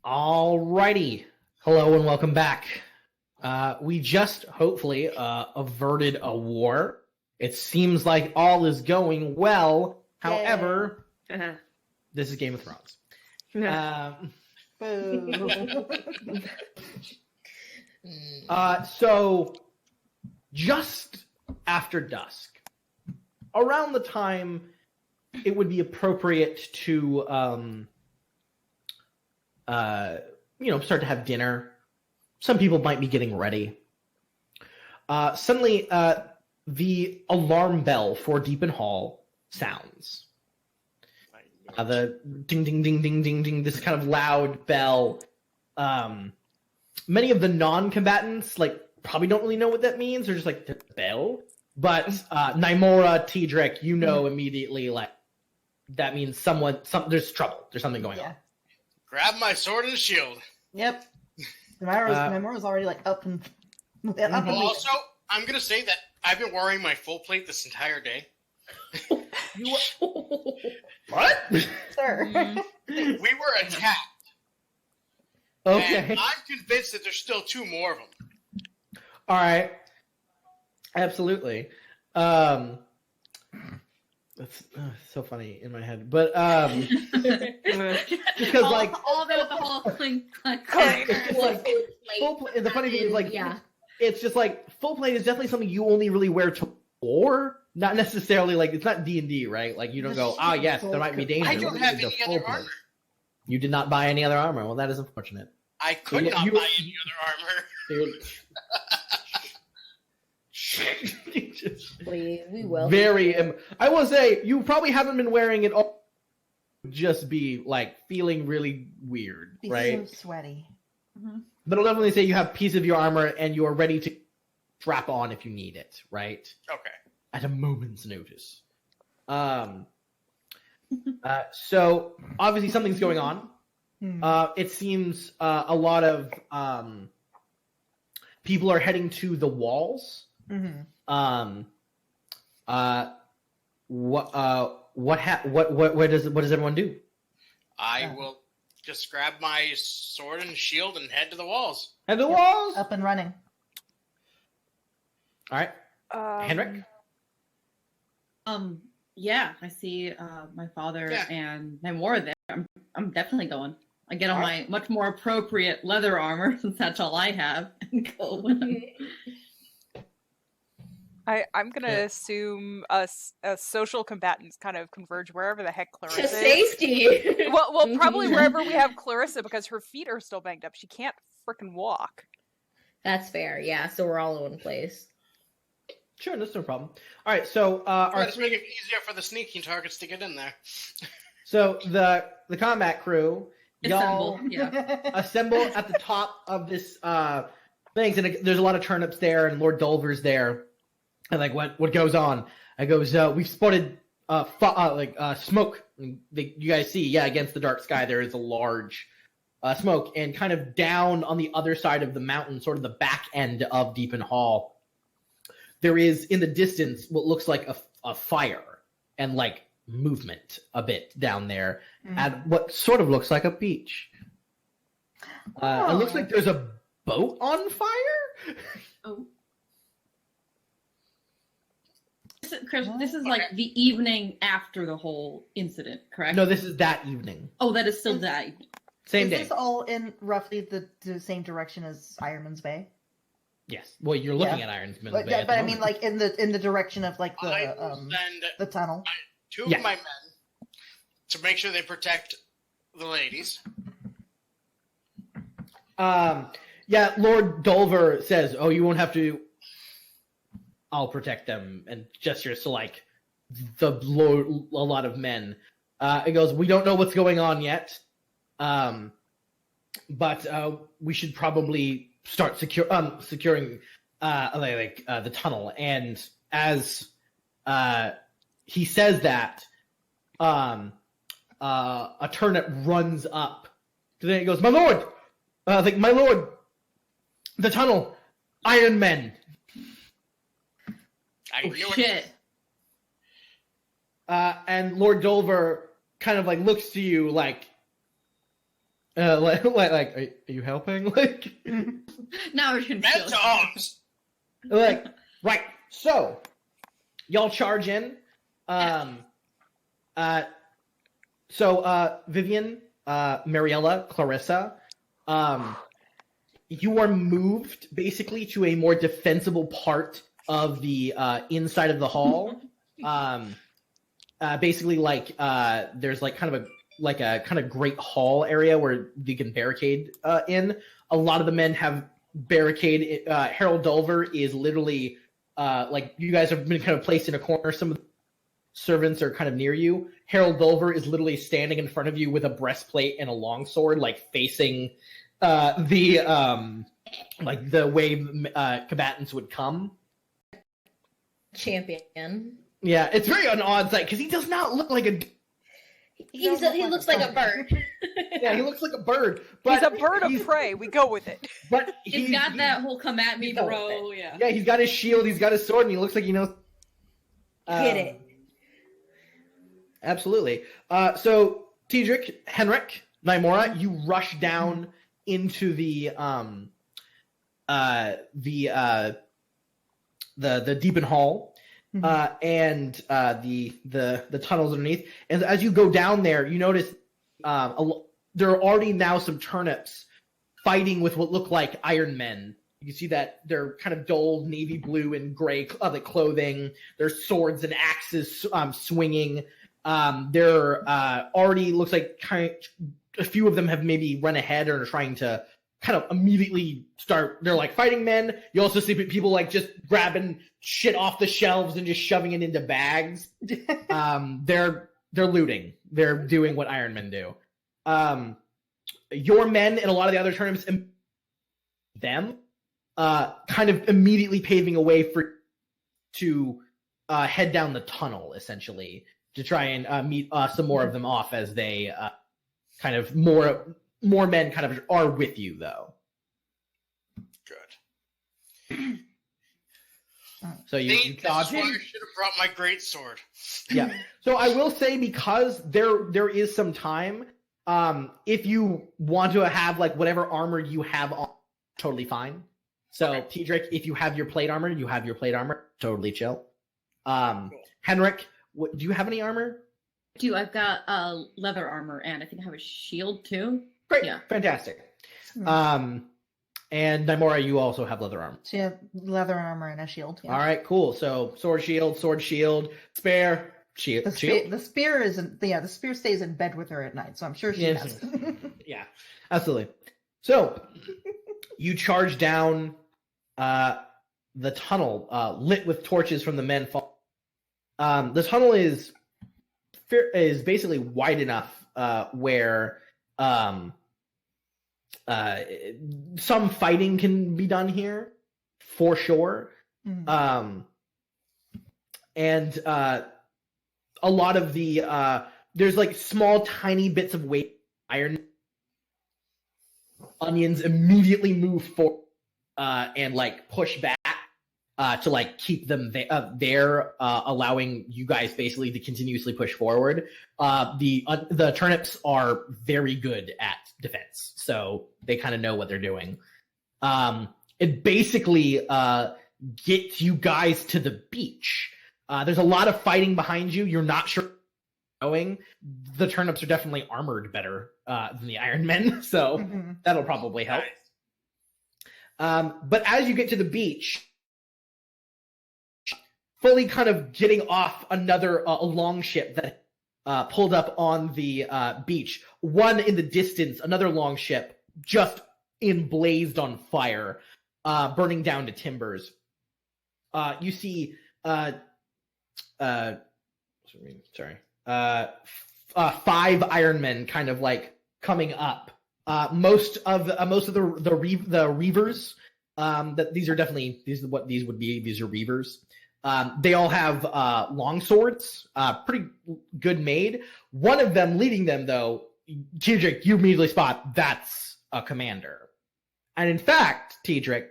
Alrighty. Hello and welcome back. We just hopefully averted a war. It seems like all is going well. However, this is Game of Thrones. So, just after dusk, around the time it would be appropriate to, start to have dinner. Some people might be getting ready. Suddenly, the alarm bell for Deepin Hall sounds. The ding, ding, ding, ding, ding, ding, this kind of loud bell. Many of the non-combatants, probably don't really know what that means. They're just like, the bell? But Nymora, Tedric, immediately, that means there's trouble. There's something going on. Grab my sword and shield. Yep. Nymora's already, up and... Also, I'm going to say that I've been wearing my full plate this entire day. What? Sir. We were attacked. Okay. And I'm convinced that there's still two more of them. All right. Absolutely. That's so funny in my head, but because all that with the whole thing, full plate. The funny thing is it's just full plate is definitely something you only really wear to war, not necessarily it's not D&D, right? You don't go, yes, there might be danger. I don't have any other armor. You did not buy any other armor. Well, that is unfortunate. I could not buy any other armor. Please, we will. I will say, you probably haven't been wearing it all. Just be feeling really weird, right? So sweaty. Mm-hmm. But I'll definitely say you have a piece of your armor and you are ready to strap on if you need it, right? Okay. At a moment's notice. So obviously something's going on. It seems a lot of people are heading to the walls. Mm-hmm. What does everyone do? I will just grab my sword and shield and head to the walls. Head to the walls. Up and running. All right, Henrik. Yeah, I see my father and Nymora there. I'm definitely going. I get on my much more appropriate leather armor since that's all I have, and go. I'm gonna assume us as social combatants kind of converge wherever the heck Clarissa To is. safety. Well, probably wherever we have Clarissa because her feet are still banged up. She can't frickin' walk. That's fair. Yeah, so we're all in one place. Sure, that's no problem. All right, so Let's make it easier for the sneaking targets to get in there. So the combat crew, y'all assemble at the top of this things, and there's a lot of turnips there, and Lord Dulver's there. And what goes on? I goes, we've spotted smoke. You guys see, against the dark sky there is a large smoke, and kind of down on the other side of the mountain, sort of the back end of Deepin Hall, there is in the distance what looks like a fire and movement a bit down there at what sort of looks like a beach. It looks like there's a boat on fire. Oh. Chris, this is the evening after the whole incident, correct? No, this is that evening. Oh, that is still that evening. Same day. Is this all in roughly the same direction as Ironman's Bay? Yes. Well, you're looking at Ironman's Bay. But I mean, in the direction of the tunnel. Two of my men to make sure they protect the ladies. Lord Dulver says, "Oh, you won't have to. I'll protect them," and gestures to a lot of men. It goes, "We don't know what's going on yet, but we should probably start securing the tunnel." And as he says that, a turnip runs up. So then he goes, "My lord, my lord, the tunnel, Iron Men." I knew shit. it. And Lord Dulver kind of looks to you Are you helping? Like, Now we're gonna Men to arms! like, right. So, y'all charge in. Vivian, Mariella, Clarissa, you are moved basically to a more defensible part of the inside of the hall. Basically, like there's like kind of a kind of great hall area where you can barricade in. A lot of the men have barricade. Harold Dulver is literally like you guys have been kind of placed in a corner. Some of the servants are kind of near you. Harold Dulver is literally standing in front of you with a breastplate and a longsword, like facing the way combatants would come. Champion. Yeah, it's very an odd sight because he does not look like a. He looks like a bird. Yeah, he looks like a bird. But he's a bird of prey. We go with it. But he's got that whole come at me, bro. Yeah. Yeah, he's got his shield. He's got his sword, and he looks like he knows. Hit it. Absolutely. So, Tidrick, Henrik, Nymora, you rush down into the Deepen Hall, and the tunnels underneath. And as you go down there, you notice there are already now some turnips fighting with what look like Iron Men. You can see that they're kind of dull navy blue and gray clothing. There's swords and axes swinging. They're already looks like a few of them have maybe run ahead or are trying to kind of immediately start. They're like fighting men. You also see people like just grabbing shit off the shelves and just shoving it into bags. They're looting. They're doing what Iron Men do. Your men and a lot of the other tournaments, them, kind of immediately paving a way to head down the tunnel, essentially, to try and meet some more of them off as they kind of more men kind of are with you, though. Good. So you dodge I should have brought my greatsword. Yeah. So I will say, because there is some time, if you want to have like whatever armor you have on, totally fine. So okay. Tidrick, if you have your plate armor, you have your plate armor. Totally chill. Cool. Henrik, do you have any armor? I do. I've got leather armor, and I think I have a shield too. Great. Yeah. Fantastic. And Nymora, you also have leather armor. So you have leather armor and a shield. Yeah. All right, cool. So sword, shield, spare, shield. The spear isn't. Yeah, the spear stays in bed with her at night, so I'm sure she does. Yeah, absolutely. So you charge down the tunnel, lit with torches from the men. The tunnel is basically wide enough where some fighting can be done here, for sure. Mm-hmm. And a lot of the there's like small, tiny bits of weight iron. Onions immediately move forward and like push back to like keep them there, allowing you guys basically to continuously push forward. The turnips are very good at defense, so they kind of know what they're doing. It basically gets you guys to the beach. There's a lot of fighting behind you. You're not sure where you're going. The turnips are definitely armored better than the Iron Men, so that'll probably help. But as you get to the beach, fully kind of getting off another a longship that pulled up on the beach. One in the distance, another longship just emblazed on fire, burning down to timbers. You see, 5 Iron Men kind of like coming up. Most of the reavers. These are reavers. They all have long swords, pretty good made. One of them leading them, though, Tidrick, you immediately spot that's a commander. And in fact, Tidrick,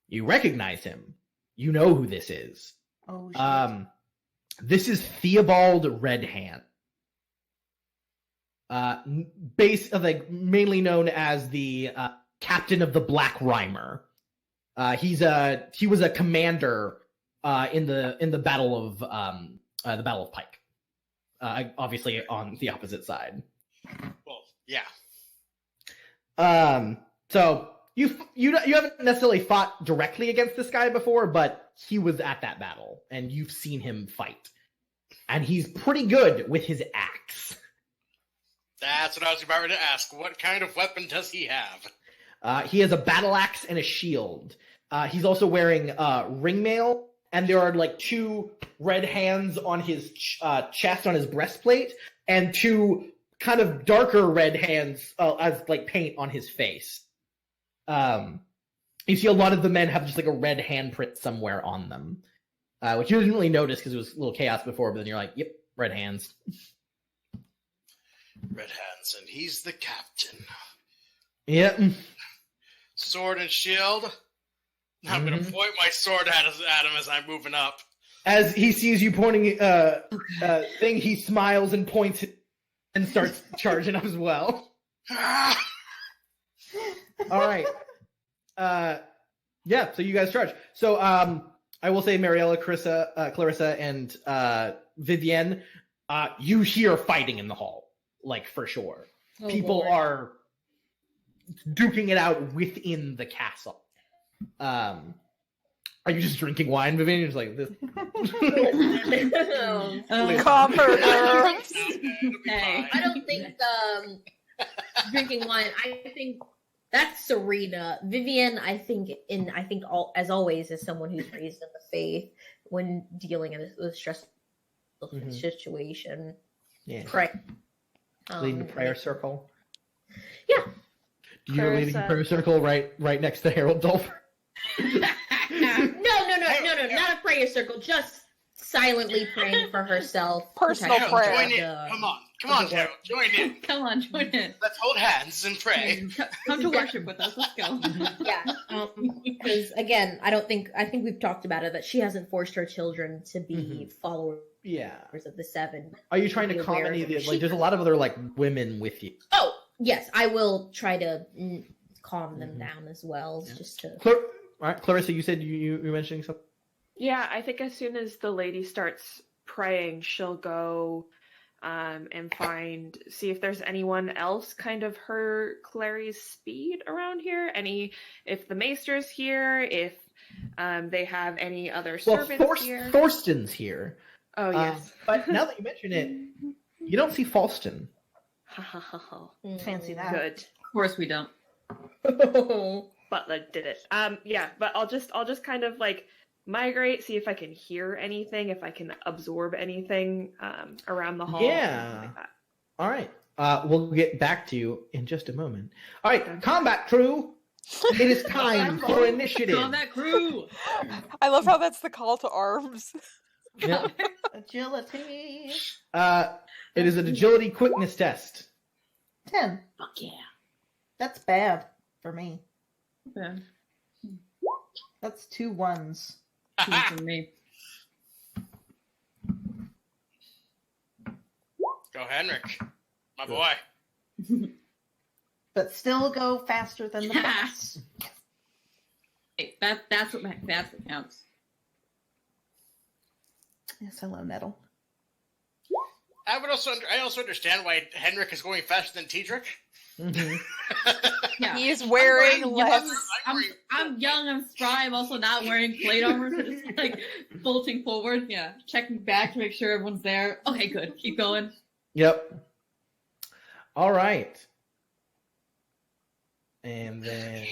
you recognize him. You know who this is. Oh, shit. This is Theobald Redhand. mainly known as the captain of the Black Rhymer. He was a commander in the Battle of Pike. Obviously on the opposite side. Well, yeah. So you haven't necessarily fought directly against this guy before, but he was at that battle, and you've seen him fight, and he's pretty good with his axe. That's what I was about to ask. What kind of weapon does he have? He has a battle axe and a shield. He's also wearing ringmail, and there are like 2 red hands on his chest, on his breastplate, and 2 kind of darker red hands as like paint on his face. You see a lot of the men have just like a red handprint somewhere on them, which you didn't really notice because it was a little chaos before, but then you're like, yep, red hands. Red hands, and he's the captain. Yep. Sword and shield. I'm going to point my sword at him as I'm moving up. As he sees you pointing thing, he smiles and points and starts charging up as well. All right. Yeah, so you guys charge. So I will say Mariella, Clarissa, and Vivienne, you hear fighting in the hall. Like, for sure. Oh, People Lord. are duking it out within the castle. Are you just drinking wine, Vivienne? You're just like this. Calm her nerves. Hey. I don't think drinking wine. I think that's Serena. Vivienne, I think as always, is someone who's raised in the faith when dealing in a stressful situation. Yeah. Pray. Leading the prayer circle. Yeah. You're leading the prayer circle right next to Harold Dolphin. No, not a prayer circle. Just silently praying for herself. Personal protecting prayer. Join in. the- Come on, Harold. Join in. Come on, join in. Let's hold hands and pray. Come to worship with us. Let's go. Yeah, because again, I think we've talked about it that she hasn't forced her children to be followers Yeah. of the 7. Are you trying to Be calm aware any of of it. the, like, there's a lot of other, like, women with you. Oh, yes, I will try to calm them down as well, just to. All right, Clarissa, you said you were mentioning something? Yeah, I think as soon as the lady starts praying, she'll go and see if there's anyone else kind of her Clary's speed around here. If the maester's here, if they have any other servants here. Thorsten's here. Oh, yes. But now that you mention it, you don't see Falston. Fancy that. Good. Of course we don't. Butler did it. Yeah, but I'll just kind of like migrate, see if I can hear anything, if I can absorb anything around the hall. Yeah. Like that. All right. We'll get back to you in just a moment. All right, combat crew. It is time for initiative. Combat crew. I love how that's the call to arms. Yeah. Agility. It is an agility quickness test. 10. Fuck yeah. That's bad for me. Yeah. That's 2 1s. Two from me. Go, Henrik. My boy. But still go faster than the boss. Hey, that's what counts. Yes, hello, Nettle. I also understand why Henrik is going faster than Tiedrick. Mm-hmm. Yeah. He is wearing I'm less. young, I'm young, I'm spry, I'm also not wearing plate armor, so just like bolting forward. Yeah. Checking back to make sure everyone's there. Okay, good. Keep going. Yep. All right. And then...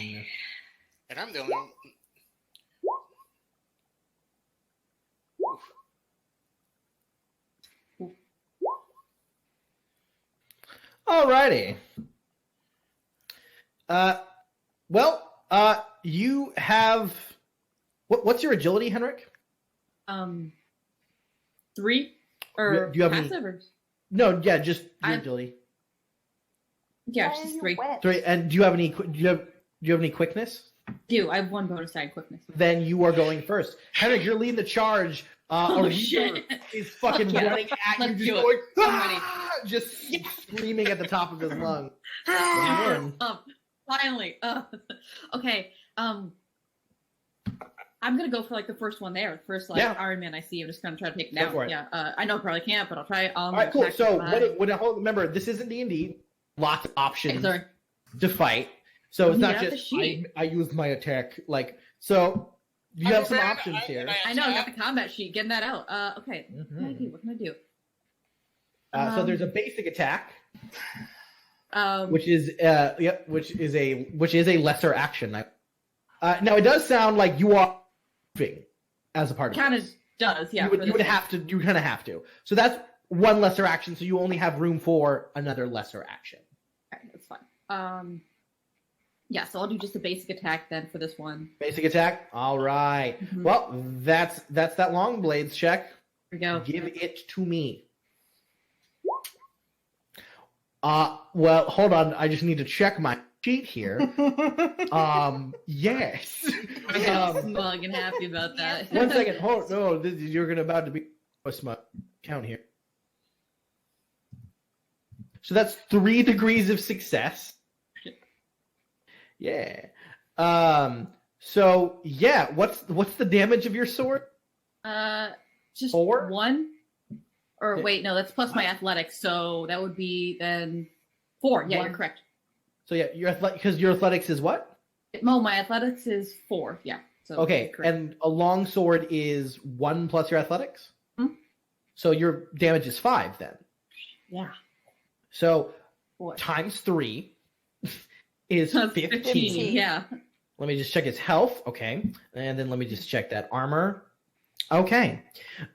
And I'm the only one. Alrighty. You have... What's your agility, Henrik? 3 or Do you have any- passive or... No, yeah, just your I- agility. Yeah, it's just 3. 3. And do you have any quickness? I have 1 bonus die in quickness. Then you are going first. Henrik, you're leading the charge A Reaver shit. is fucking Yeah. running at you, Let's just do it. going, I'm ready. just screaming at the top of his lungs. Finally. Okay. I'm gonna go for like the first one there. First Iron Man I see. I'm just gonna try to take it Go down. for it. Yeah. I know I probably can't, but I'll try. All right, cool. So remember, this isn't D&D. Lots of options to fight. So it's not just I used my attack. Like, so you have some options here. I know. I got the combat sheet. Getting that out. Okay. Mm-hmm. What can I do? So there's a basic attack, which is a lesser action. Now it does sound like you are moving as a part of it. Kind of does, yeah. You would have to. You kind of have to. So that's one lesser action. So you only have room for another lesser action. Okay, that's fine. Yeah. So I'll do just a basic attack then for this one. Basic attack. All right. Mhm. Well, that's that long blades check. Here we go. Give it to me. Well, hold on. I just need to check my sheet here. Yes. I'm smug and happy about that. One second. Hold. No, you're about to be a smug count here. So that's 3 degrees of success. Yeah. So yeah, what's the damage of your sword? Just 4? 1. Or Yeah. wait, no, that's plus my athletics, so that would be then 4. Yeah, 1. you're correct. So yeah, because your athletics is what? No, my athletics is 4. Yeah. So Okay, correct. and a long sword is 1 plus your athletics. Hmm? So your damage is 5 then. Yeah. So What? times 3 is That's 15. Yeah. Let me just check his health. Okay, and then let me just check that armor. Okay,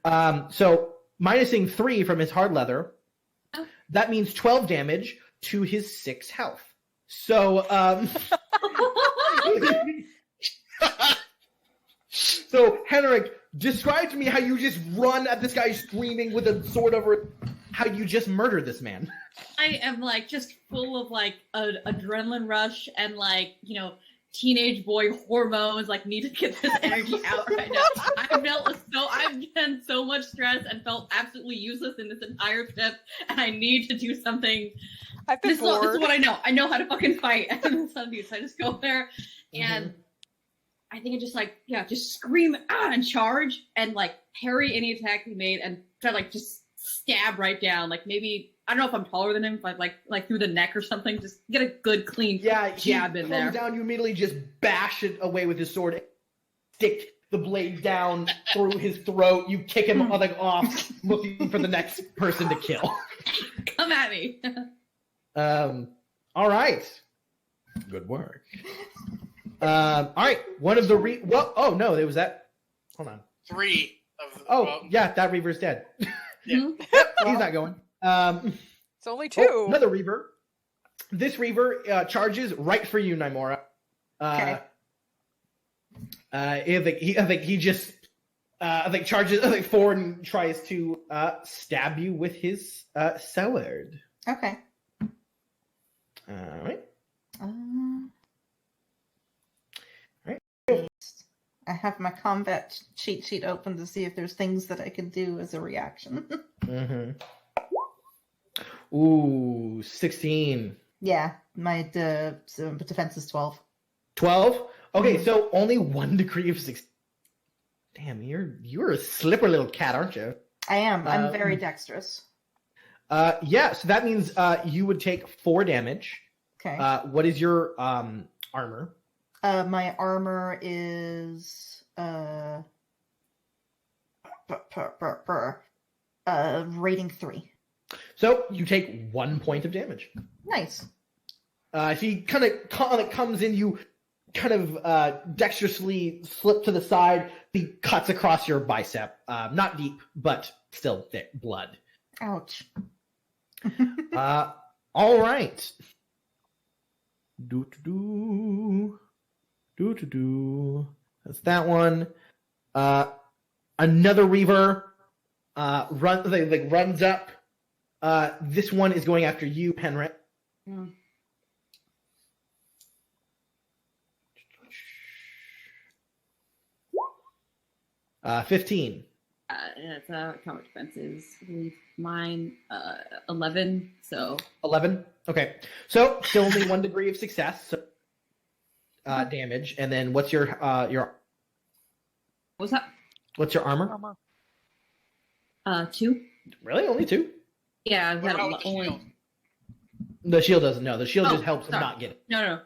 so minusing 3 from his hard leather, that means 12 damage to his 6 health. So, so Henrik, describe to me how you just run at this guy screaming with a sword over, how you just murdered this man. I am like just full of like an adrenaline rush and like, teenage boy hormones, like need to get this energy out right now. I've been so much stress and felt absolutely useless in this entire trip, and I need to do something. I've been This bored. is what I know. I know how to fucking fight. And so I just go there and I think I just scream and charge and like parry any attack he made and try to like just stab right down. Like maybe I don't know if I'm taller than him, but like through the neck or something. Just get a good clean jab in there. Down, you immediately just bash it away with his sword, stick the blade down through his throat. You kick him off, looking for the next person to kill. Come at me. All right. Good work. All right. One of the oh no, there was that. Hold on. 3 of. Yeah, that Reaver's dead. Yeah. Yep, he's not going. It's only 2. Another Reaver. This Reaver charges right for you, Nymora. Okay. I think he just charges forward and tries to stab you with his sword. Okay. All right. I have my combat cheat sheet open to see if there's things that I can do as a reaction. Mm-hmm. Ooh, 16. Yeah, my defense is 12. 12? Okay, so only 1 degree of 6. Damn, you're a slippery little cat, aren't you? I am. I'm very dexterous. Yeah, so that means you would take 4 damage. Okay. What is your armor? My armor is rating 3. So you take 1 point of damage. Nice. He kind of comes in, you kind of dexterously slip to the side. He cuts across your bicep. Not deep, but still thick blood. Ouch. All right. Do. That's that one. Another Reaver runs up. This one is going after you, Penrith. 15. it's counter defenses. I believe mine 11. So 11. Okay, so still only 1 degree of success. So, damage, and then what's your what's that? what's your armor? 2. Really, only 2? Yeah, I've What got about the shield? The shield doesn't. No, the shield Oh, just helps him sorry. not get it. No.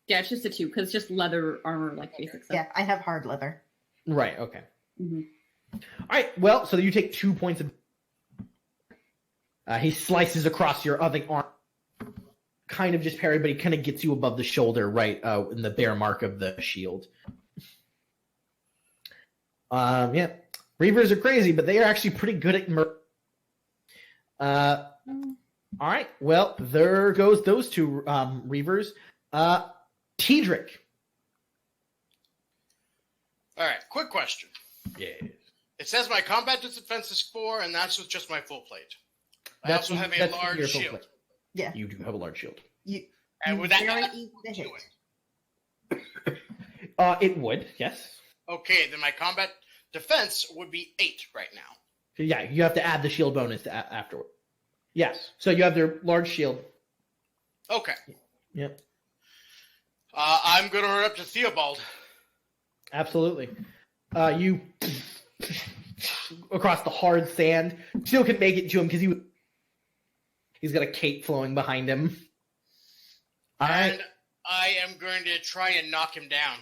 Yeah, it's just a 2 because it's just leather armor, like basic stuff. Yeah, I have hard leather. Right. Okay. hmm All right. Well, so you take 2 points of. He slices across your other arm, kind of just parry, but he kind of gets you above the shoulder, right in the bare mark of the shield. Yeah, Reavers are crazy, but they are actually pretty good at murder. All right. Well, there goes those 2 Reavers. Tedric. All right, quick question. Yes. It says my combat defense is 4, and that's with just my full plate. I That's- also have a that's large your full shield. plate. Yeah. You do have a large shield. And would that very not easy to do hit. it? It would, yes. Okay, then my combat defense would be 8 right now. Yeah, you have to add the shield bonus to afterward. Yes. So you have their large shield. Okay. Yep. I'm going to run up to Theobald. Absolutely. You across the hard sand. Still can make it to him because he's got a cape flowing behind him. All right. And I am going to try and knock him down.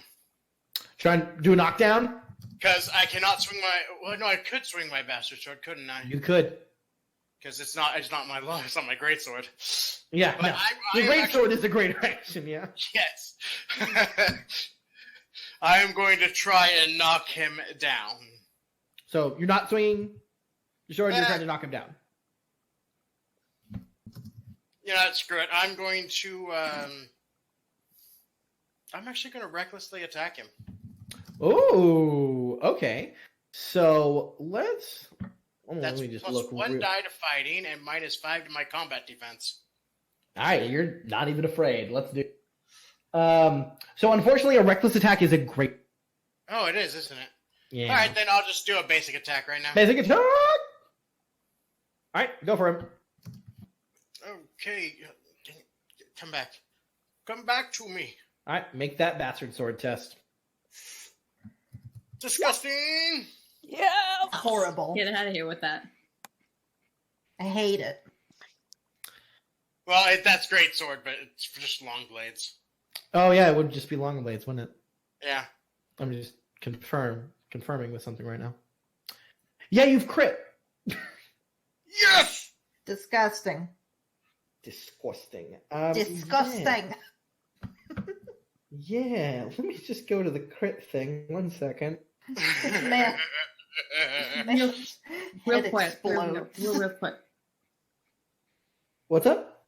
Try and do a knockdown. Because I cannot swing my... Well, no, I could swing my bastard sword, couldn't I? You could. Because it's not my greatsword. Yeah. But No. I Your am great actually- sword is a greater action. Yeah. Yes. I am going to try and knock him down. So you're not swinging your sword. You're Eh. trying to knock him down. You know, screw it. I'm going to... I'm actually going to recklessly attack him. Oh, okay. So let's. That's let me just plus look. 1 die to fighting and minus 5 to my combat defense. All right, you're not even afraid. Let's do. So unfortunately, a reckless attack is a great. Oh, it is, isn't it? Yeah. All right, then I'll just do a basic attack right now. Basic attack. All right, go for him. Okay. Come back. Come back to me. All right, make that bastard sword test. Disgusting! Yeah. Horrible. Get out of here with that. I hate it. Well, that's great sword, but it's just long blades. Oh yeah, it would just be long blades, wouldn't it? Yeah. I'm just confirming with something right now. Yeah, you've crit. Yes! Disgusting. Disgusting. Disgusting. Yeah, let me just go to the crit thing. 1 second. Man, Real head quick. explodes. Real quick. What's up?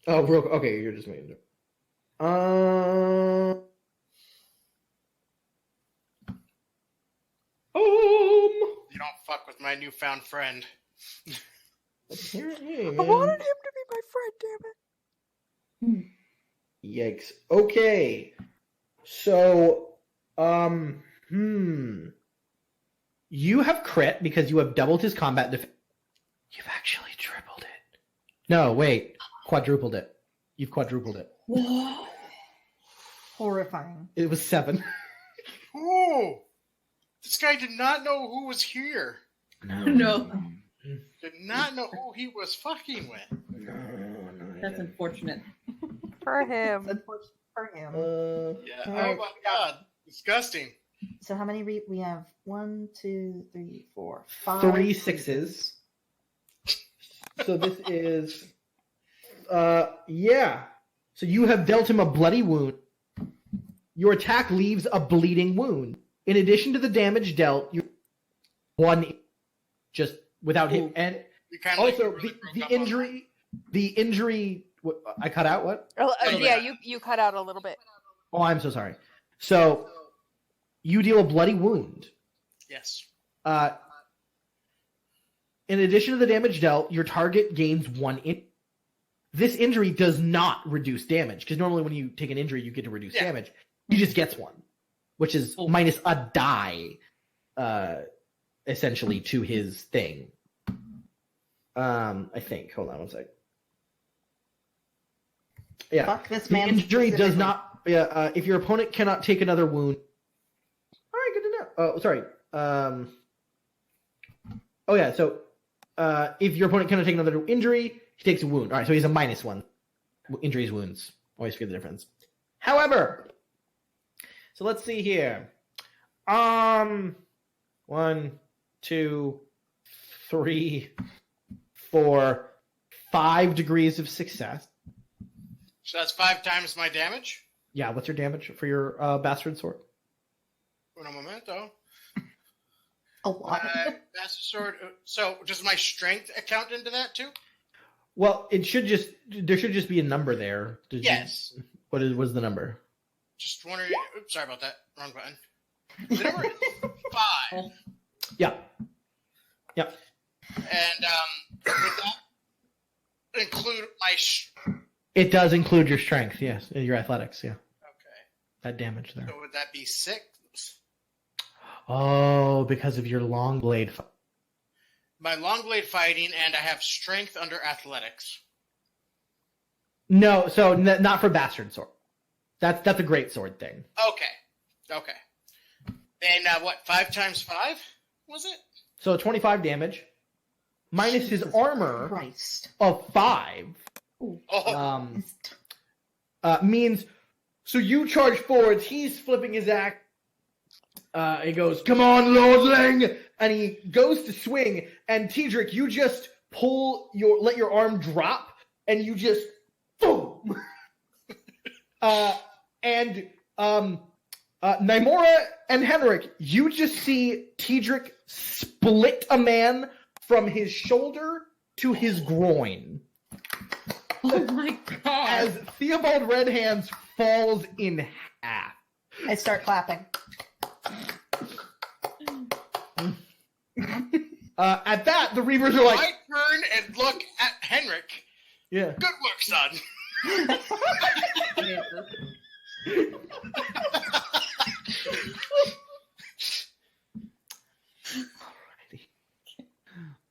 Oh, okay, you're just making it. You don't fuck with my newfound friend. Apparently, I man. wanted him to be my friend, damn it. Yikes. Okay. So, you have crit because you have doubled his combat defense. You've actually tripled it. No, wait. Quadrupled it. You've quadrupled it. Horrifying. It was 7. Ooh! This guy did not know who was here. No. Did not know who he was fucking with. That's unfortunate. For him. Unfortunate for him. Yeah. Alright. Oh my god. Disgusting. So how many we have? 1, 2, 3, 4, 5. 3 6s. So this is, yeah. So you have dealt him a bloody wound. Your attack leaves a bleeding wound. In addition to the damage dealt, you 1 just without him. And You kind also really broke the up on injury. What, I cut out what? Yeah, you cut out a little bit. Oh, I'm so sorry. So you deal a bloody wound. that. Yes. In addition to the damage dealt, your target gains 1 This injury does not reduce damage, because normally when you take an injury, you get to reduce damage. He just gets 1, which is minus a die. essentially to his thing. I think. Hold on one sec. Yeah. Fuck this The man. injury does specifically. not. Yeah. If your opponent cannot take another wound. All right. Good to know. Oh, sorry. Oh yeah. So, if your opponent cannot take another injury, he takes a wound. All right. So he's a -1. Injuries, wounds. Always forget the difference. However, so let's see here. 1, 2, 3, 4, 5 degrees of success. So that's 5 times my damage. Yeah, what's your damage for your bastard sword? Un momento. A lot. Bastard sword. So does my strength account into that too? Well, there should just be a number there. Yes. What was the number? Just wondering. Oops, sorry about that. Wrong button. The number is 5. Yeah. And would that include my? It does include your strength, yes, your athletics, yeah. Okay. That damage there. So would that be 6? Oh, because of your long blade. My long blade fighting, and I have strength under athletics. No, so not for bastard sword. That's a great sword thing. Okay. And what? 5 times 5 was it? So 25 damage minus his armor Christ. of 5. Oh, Means so you charge forwards. He's flipping his axe. He goes, "Come on, lordling!" And he goes to swing. And Tedric, you just let your arm drop, and you just boom. Nymora and Henrik, you just see Tedric split a man from his shoulder to his groin. Oh my god. As Theobald Red Hands falls in half. I start clapping. At that, the Reavers are like, I turn and look at Henrik. yeah. Good work, son.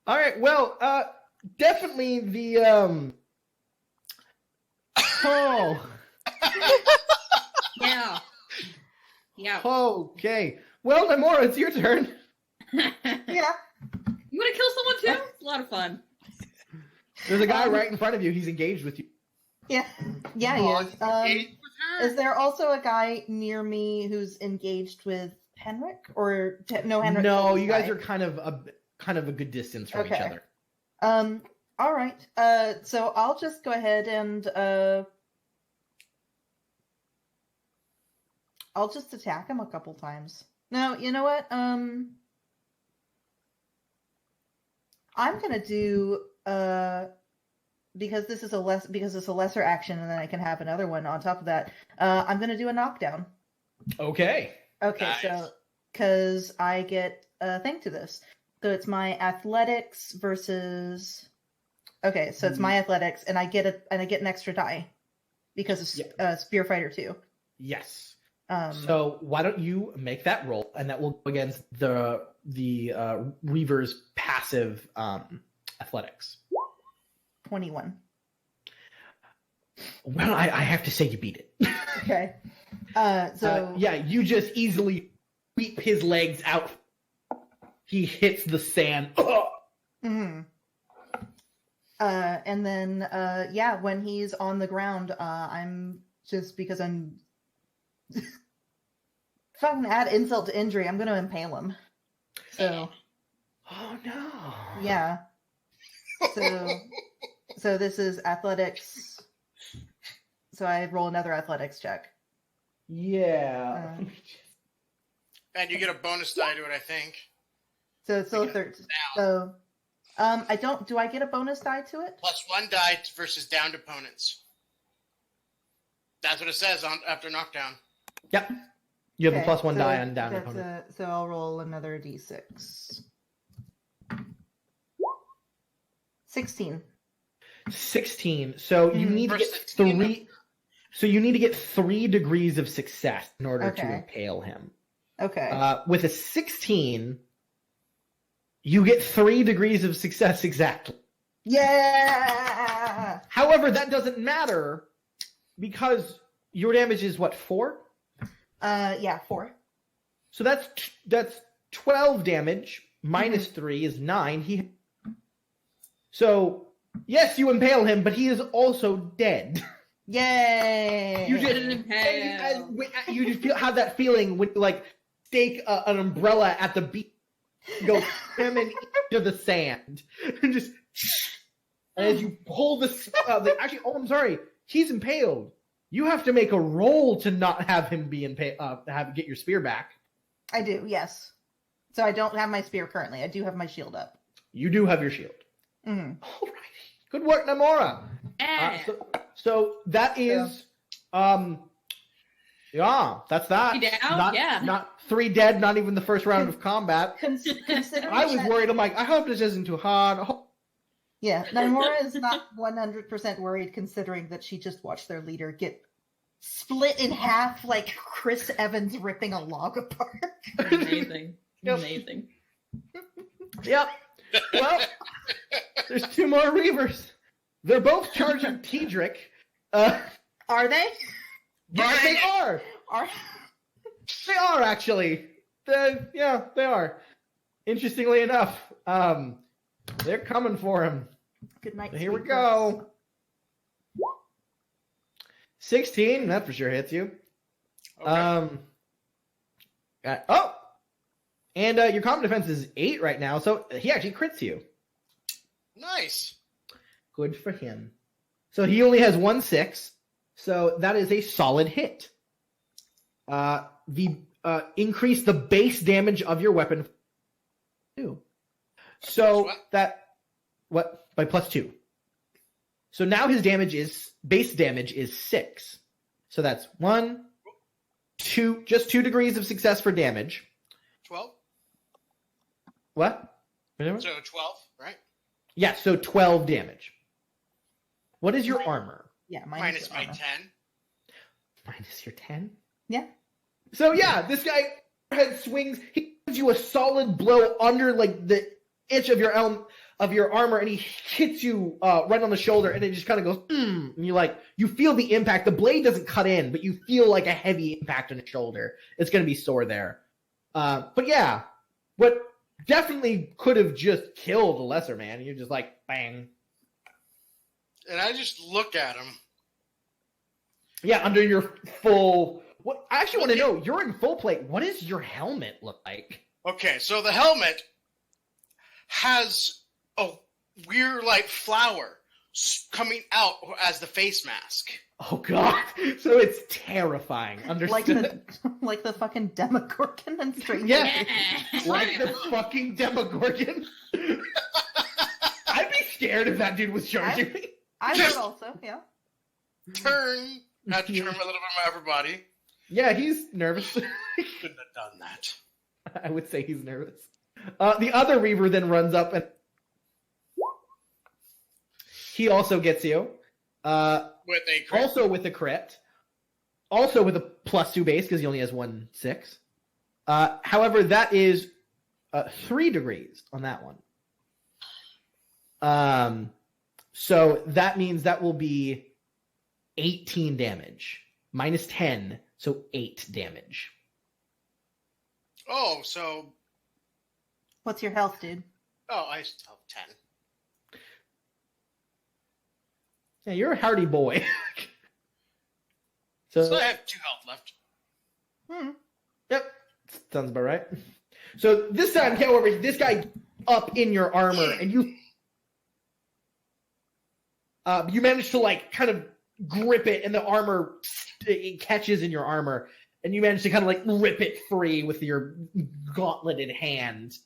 All right. Well, definitely the Oh. Yeah. Yeah. Okay. Well, Nymora, it's your turn. Yeah. You want to kill someone too? It's a lot of fun. There's a guy right in front of you. He's engaged with you. Yeah. Yeah, Oh, he is. engaged with her? Is there also a guy near me who's engaged with Henrik? Or no, Henrik? No, is you guys right. are kind of a good distance from each Okay. other. All right. So I'll just go ahead and I'll just attack him a couple times. No, you know what? I'm gonna do because it's a lesser action, and then I can have another one on top of that. I'm gonna do a knockdown. Okay. Okay, Nice. so because I get a thing to this, so it's my athletics versus. Okay, so it's my athletics, and I get an extra die because of Spear Fighter 2. Yes. So why don't you make that roll, and that will go against the Reaver's passive athletics. 21. Well, I have to say you beat it. Okay. Yeah, you just easily sweep his legs out. He hits the sand. Mm-hmm. And then, yeah, when he's on the ground, I'm just because I'm fucking add insult to injury, I'm going to impale him. So, Oh no. yeah. So this is athletics. So I roll another athletics check. Yeah. And you get a bonus die to it, I think. So it's still a 13. So, I don't. Do I get a bonus die to it? +1 die versus downed opponents. That's what it says after knockdown. Yep. You have Okay, a +1 so die on down that's opponent. so I'll roll another d6. 16. 16. So you need to get Versus 16. 3. So you need to get 3 degrees of success in order to Okay. impale him. Okay. With a 16, you get 3 degrees of success exactly. Yeah. However, that doesn't matter because your damage is what, 4? Yeah, 4. So that's 12 damage minus 3 is 9. So yes, you impale him, but he is also dead. Yay! You just Didn't impale. you just have that feeling when you like stake an umbrella at the beach, go him into the sand, and just as you pull actually, oh, I'm sorry, he's impaled. You have to make a roll to not have him be impaled, get your spear back. I do, yes. So I don't have my spear currently. I do have my shield up. You do have your shield. Mm-hmm. All right. Good work, Namora. Yeah. So that is, yeah, that's that. You down? Not 3 dead, not even the first round of combat. Considering I was that- worried. I'm like, I hope this isn't too hard. Yeah, Namora is not 100% worried considering that she just watched their leader get split in half like Chris Evans ripping a log apart. Amazing. Yep. Amazing. Yep. Well, there's 2 more Reavers. They're both charging Tedric. Are they? Yeah, they are. They are actually. Yeah, they are. Interestingly enough, they're coming for him. Good night. So here we Steve go. 16, that for sure hits you. Okay. And your common defense is 8 right now, so he actually crits you. Nice. Good for him. So he only has 1 6, so that is a solid hit. Increase the base damage of your weapon. 2. So by +2. So now his base damage is 6. So that's 1, 2, just 2 degrees of success for damage. 12. What? So 12, right? Yeah, so 12 damage. What is your armor? Yeah, Minus my armor. 10. Minus your 10? Yeah. So yeah, this guy head swings. He gives you a solid blow under like the edge of your armor, and he hits you right on the shoulder, and it just kind of goes. And you feel the impact. The blade doesn't cut in, but you feel like a heavy impact on the shoulder. It's gonna be sore there. But yeah, what definitely could have just killed a lesser man. You're just like bang. And I just look at him. Yeah, under your full. What I actually want to know, you're in full plate. What does your helmet look like? Okay, so the helmet has a Weirlight flower coming out as the face mask. Oh god! So it's terrifying. Understood? Like the fucking Demogorgon and Stranger Yeah. Things. Like the fucking Demogorgon. I'd be scared if that dude was charging me. I would also, yeah. Turn. Had to turn a little bit of my upper body. Yeah, he's nervous. Shouldn't have done that. I would say he's nervous. The other Reaver then runs up and he also gets you. With a crit. Also with a crit. Also with a +2 base because he only has 1 6. However, that is 3 degrees on that one. So that means that will be 18 damage. Minus 10, so 8 damage. Oh, so. What's your health, dude? Oh, I still have 10. Yeah, you're a hardy boy. So I have 2 health left. Yep, sounds about right. So this time, however, this guy up in your armor, and you manage to like kind of grip it, and the armor it catches in your armor, and you manage to kind of like rip it free with your gauntleted hand.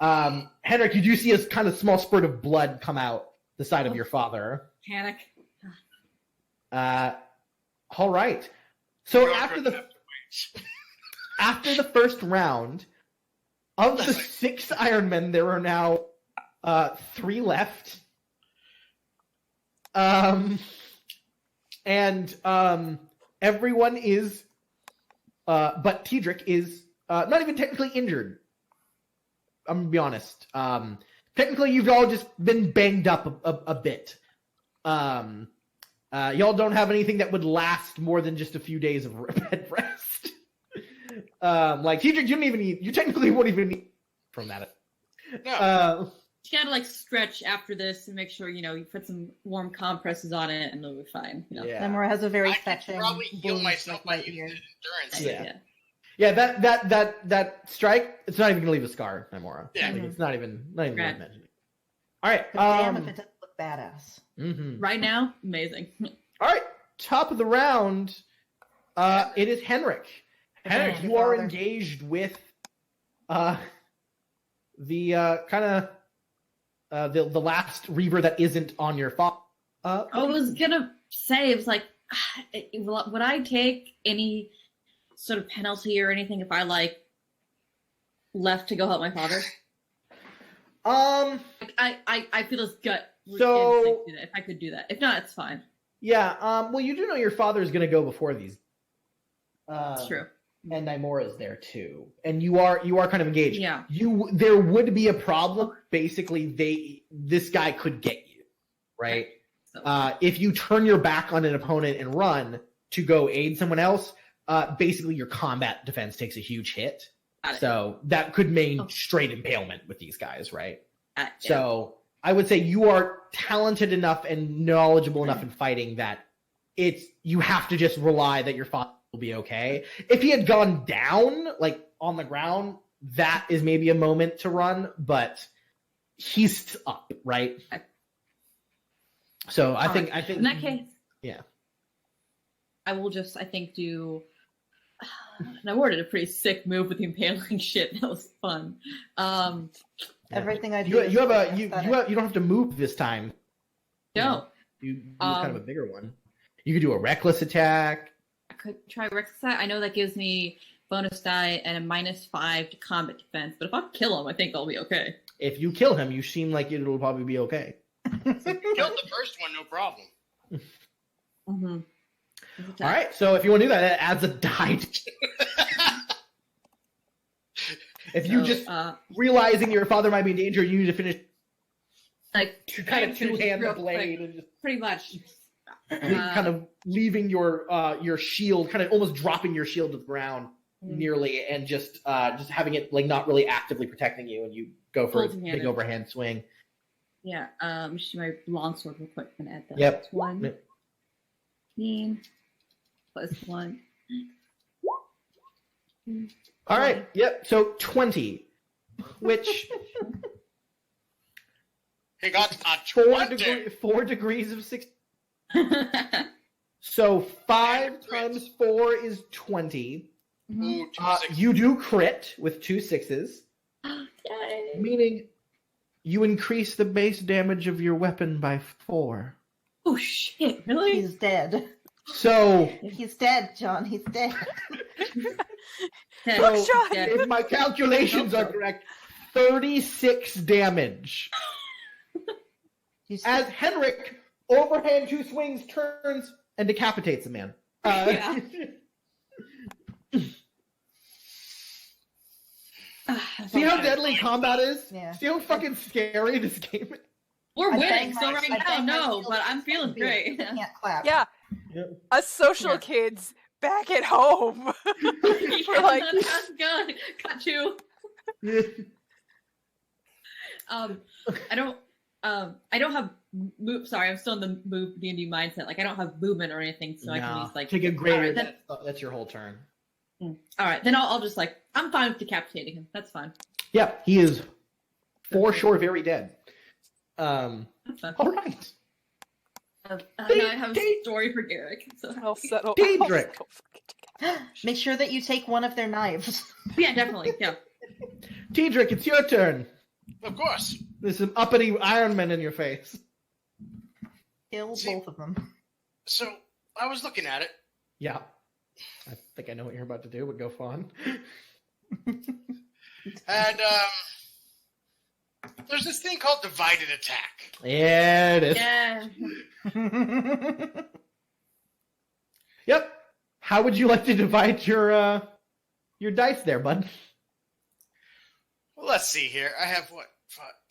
Henrik, you do see a kind of small spurt of blood come out the side of your father. Panic. All right. So after the first round, of the 6 Iron Men, there are now 3 left. And everyone is, but Tedric is not even technically injured. I'm gonna be honest. Technically, you've all just been banged up a bit. Y'all don't have anything that would last more than just a few days of bed rest. Like Cedric, you technically won't even need from that. No. You gotta like stretch after this and make sure you put some warm compresses on it and it'll be fine. Yeah. Nemora has a very I can fetching probably heal wound, myself by right using here. endurance. Yeah. That strike. It's not even gonna leave a scar, Nemora. Yeah. Like, it's not even worth Right. mentioning. All right. But damn if it doesn't look badass. Mhm. Right now, amazing. All right. Top of the round. It is Henrik. Henrik, Okay, you are father. engaged with the kind of the last Reaver that isn't on your father. I was gonna say, it was like, would I take any sort of penalty or anything if I like left to go help my father? Like, I feel his gut. So- instinct to that, if I could do that, if not, it's fine. Yeah. Well, you do know your father is going to go before these. It's true. And Nymora's there too, and you are kind of engaged. Yeah. There would be a problem. Basically, this guy could get you, right? So, If you turn your back on an opponent and run to go aid someone else, basically your combat defense takes a huge hit. got it. So that could mean Oh. straight impalement with these guys, right? Yeah. So I would say you are talented enough and knowledgeable enough in fighting that you have to just rely that your father will be okay. If he had gone down, like on the ground, that is maybe a moment to run, but he's up, right? So I think in that case, yeah. I will just, I think, do. And I worded a pretty sick move with the impaling shit. That was fun. Everything I do. You is have for you aesthetic. don't have to move this time. No, You do kind of a Um, bigger one. You could do a reckless attack. I could try Rex attack. I know that gives me bonus die and a -5 to combat defense, but if I kill him, I think I'll be okay. If you kill him, you seem like it'll probably be okay. Killed the first one, no problem. Mm-hmm. All right, so if you want to do that, it adds a die. If you just realizing your father might be in danger, you need to finish. like You kind of two-hand the real blade quick, and just pretty much. kind of leaving your shield, kind of almost dropping your shield to the ground nearly, and just having it like not really actively protecting you, and you go for a Full-handed. big overhand swing. Yeah. Just do my longsword real quick and add that. Yep. 1 plus 1. All right. Yep. So 20, which He got a 20. 4 degrees of 6. So 5 times 4 is 20. Ooh, 2 6. You do crit with 2 6s, Yay. meaning you increase the base damage of your weapon by 4. Oh shit! Really? He's dead. So, He's dead, John. He's dead. Dead. so John! Dead. if my calculations are correct, 36 damage. You As Henrik overhand 2 swings, turns, and decapitates a man. Yeah. See how deadly combat is? Yeah. See how fucking scary this game is? We're I winning, bang so my- right I now, bang my no, shield but I'm against feeling my feet. great. I can't clap. Yeah, us social Yeah. kids back at home. We're like, That's good. Got you. I don't have move. Sorry, I'm still in the move D&D mindset. Like I don't have movement or anything, so I can No. just like Take a greater. Alright, then- That's your whole turn. All right, then I'll just like I'm fine with decapitating him. That's fine. Yep, he is for sure very dead. That's fine. All right. Now I have a Date- story for Garrick. So I'll settle. Daedric. Make sure that you take one of their knives. yeah, definitely. Yeah. Tedric, it's your turn. Of course. There's some uppity Iron Man in your face. Kill See- both of them. So I was looking at it. Yeah. I think I know what you're about to do, but go on. And there's this thing called divided attack. Yeah, it is. Yeah. Yep. How would you like to divide your your dice there, bud. Well, let's see here. I have,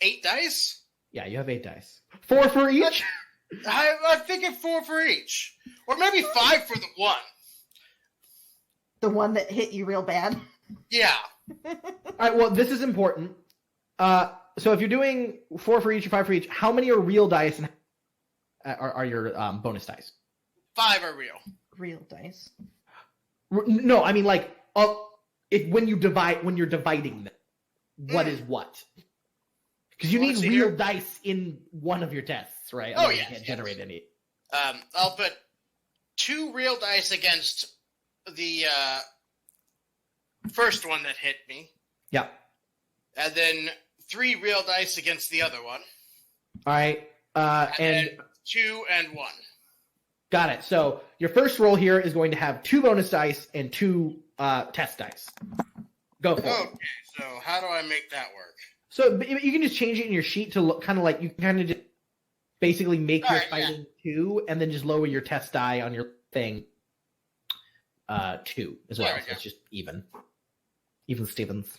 8 dice? Yeah, you have 8 dice. 4 for each? I'm thinking 4 for each. Or maybe 5 for the one. The one that hit you real bad. Yeah. All right, well, this is important. So if you're doing 4 for each or 5 for each, how many are real dice and are your bonus dice? 5 are real. Real dice. No, I mean like when you're dividing them, what is what? Because you need real dice in one of your tests, right? Oh, yeah. You can't generate any. I'll put 2 real dice against the first one that hit me. Yeah. And then 3 real dice against the other one. All right. And 2 and 1. Got it. So your first roll here is going to have 2 bonus dice and 2 test dice. Go for it. Okay, so how do I make that work? So you can just change it in your sheet to look kind of like you can kind of just basically make your fighting 2 and then just lower your test die on your thing 2 as well. So it's just even. Even Stevens.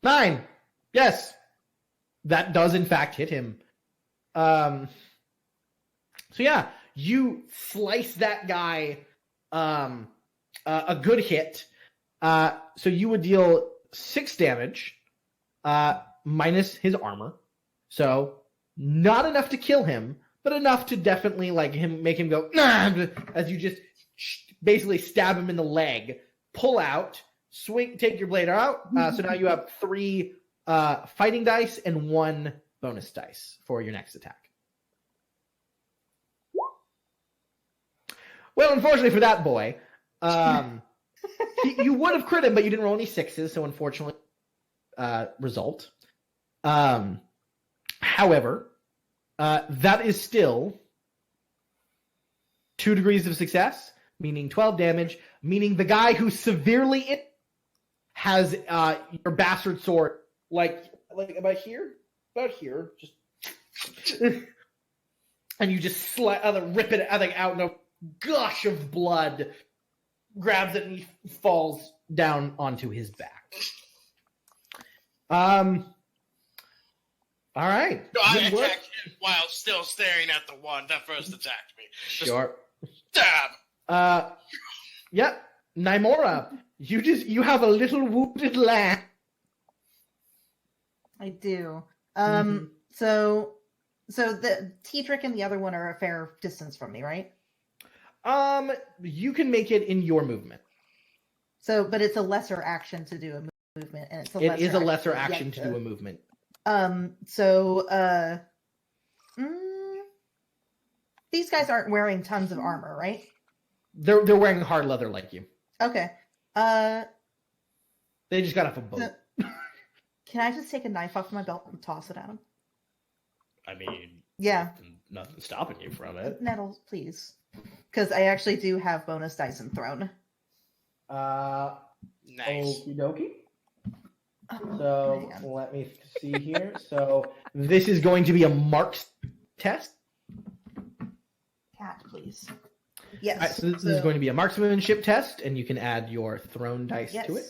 9. Yes. That does in fact hit him. So yeah, you slice that guy a good hit. So you would deal 6 damage minus his armor. So not enough to kill him, but enough to definitely make him go nah, as you just basically stab him in the leg, pull out, swing, take your blade out. So now you have 3 fighting dice and 1 bonus dice for your next attack. Well, unfortunately for that boy, you would have crit him, but you didn't roll any 6s, so unfortunately, result. However, that is still 2 degrees of success, meaning 12 damage, meaning the guy who severely has your bastard sword, like about here, just, and you just rip it out in a gush of blood, grabs it, and he falls down onto his back. All right. No, I attacked him while still staring at the one that first attacked me. Sure. Stab! Yep. Nymora, you have a little wounded lamb. I do. So the Teedrick and the other one are a fair distance from me, right? You can make it in your movement. So, but it's a lesser action to do a movement, and It is a lesser action to do a movement. These guys aren't wearing tons of armor, right? They're wearing hard leather like you. Okay. They just got off a boat. Can I just take a knife off my belt and toss it at them? I mean, yeah, nothing stopping you from it. Nettles, please, because I actually do have bonus dice and thrown. Nice. Okie dokie. So let me see here. So this is going to be a marks test. Cat, please. Yes. All right, so this is going to be a marksmanship test, and you can add your thrown dice to it.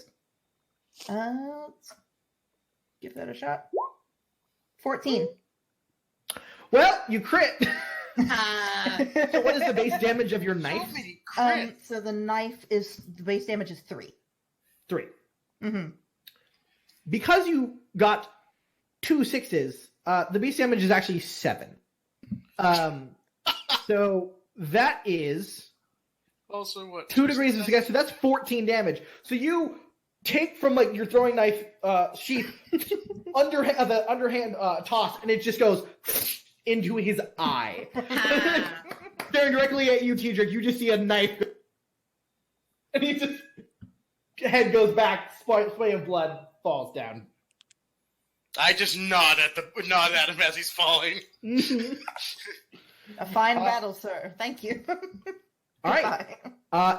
Let's give that a shot. 14. Well, you crit. So what is the base damage of your knife? So the base damage is 3. 3. Mm-hmm. Because you got 2 6s, the base damage is actually 7. So that is also what 2 degrees of success. So that's 14 damage. So you take from your throwing knife sheath underhand toss, and it just goes into his eye. Staring directly at you, Teedrick. You just see a knife, and he just head goes back, spray of blood falls down. I just nod at him as he's falling. A fine battle, sir. Thank you. All right.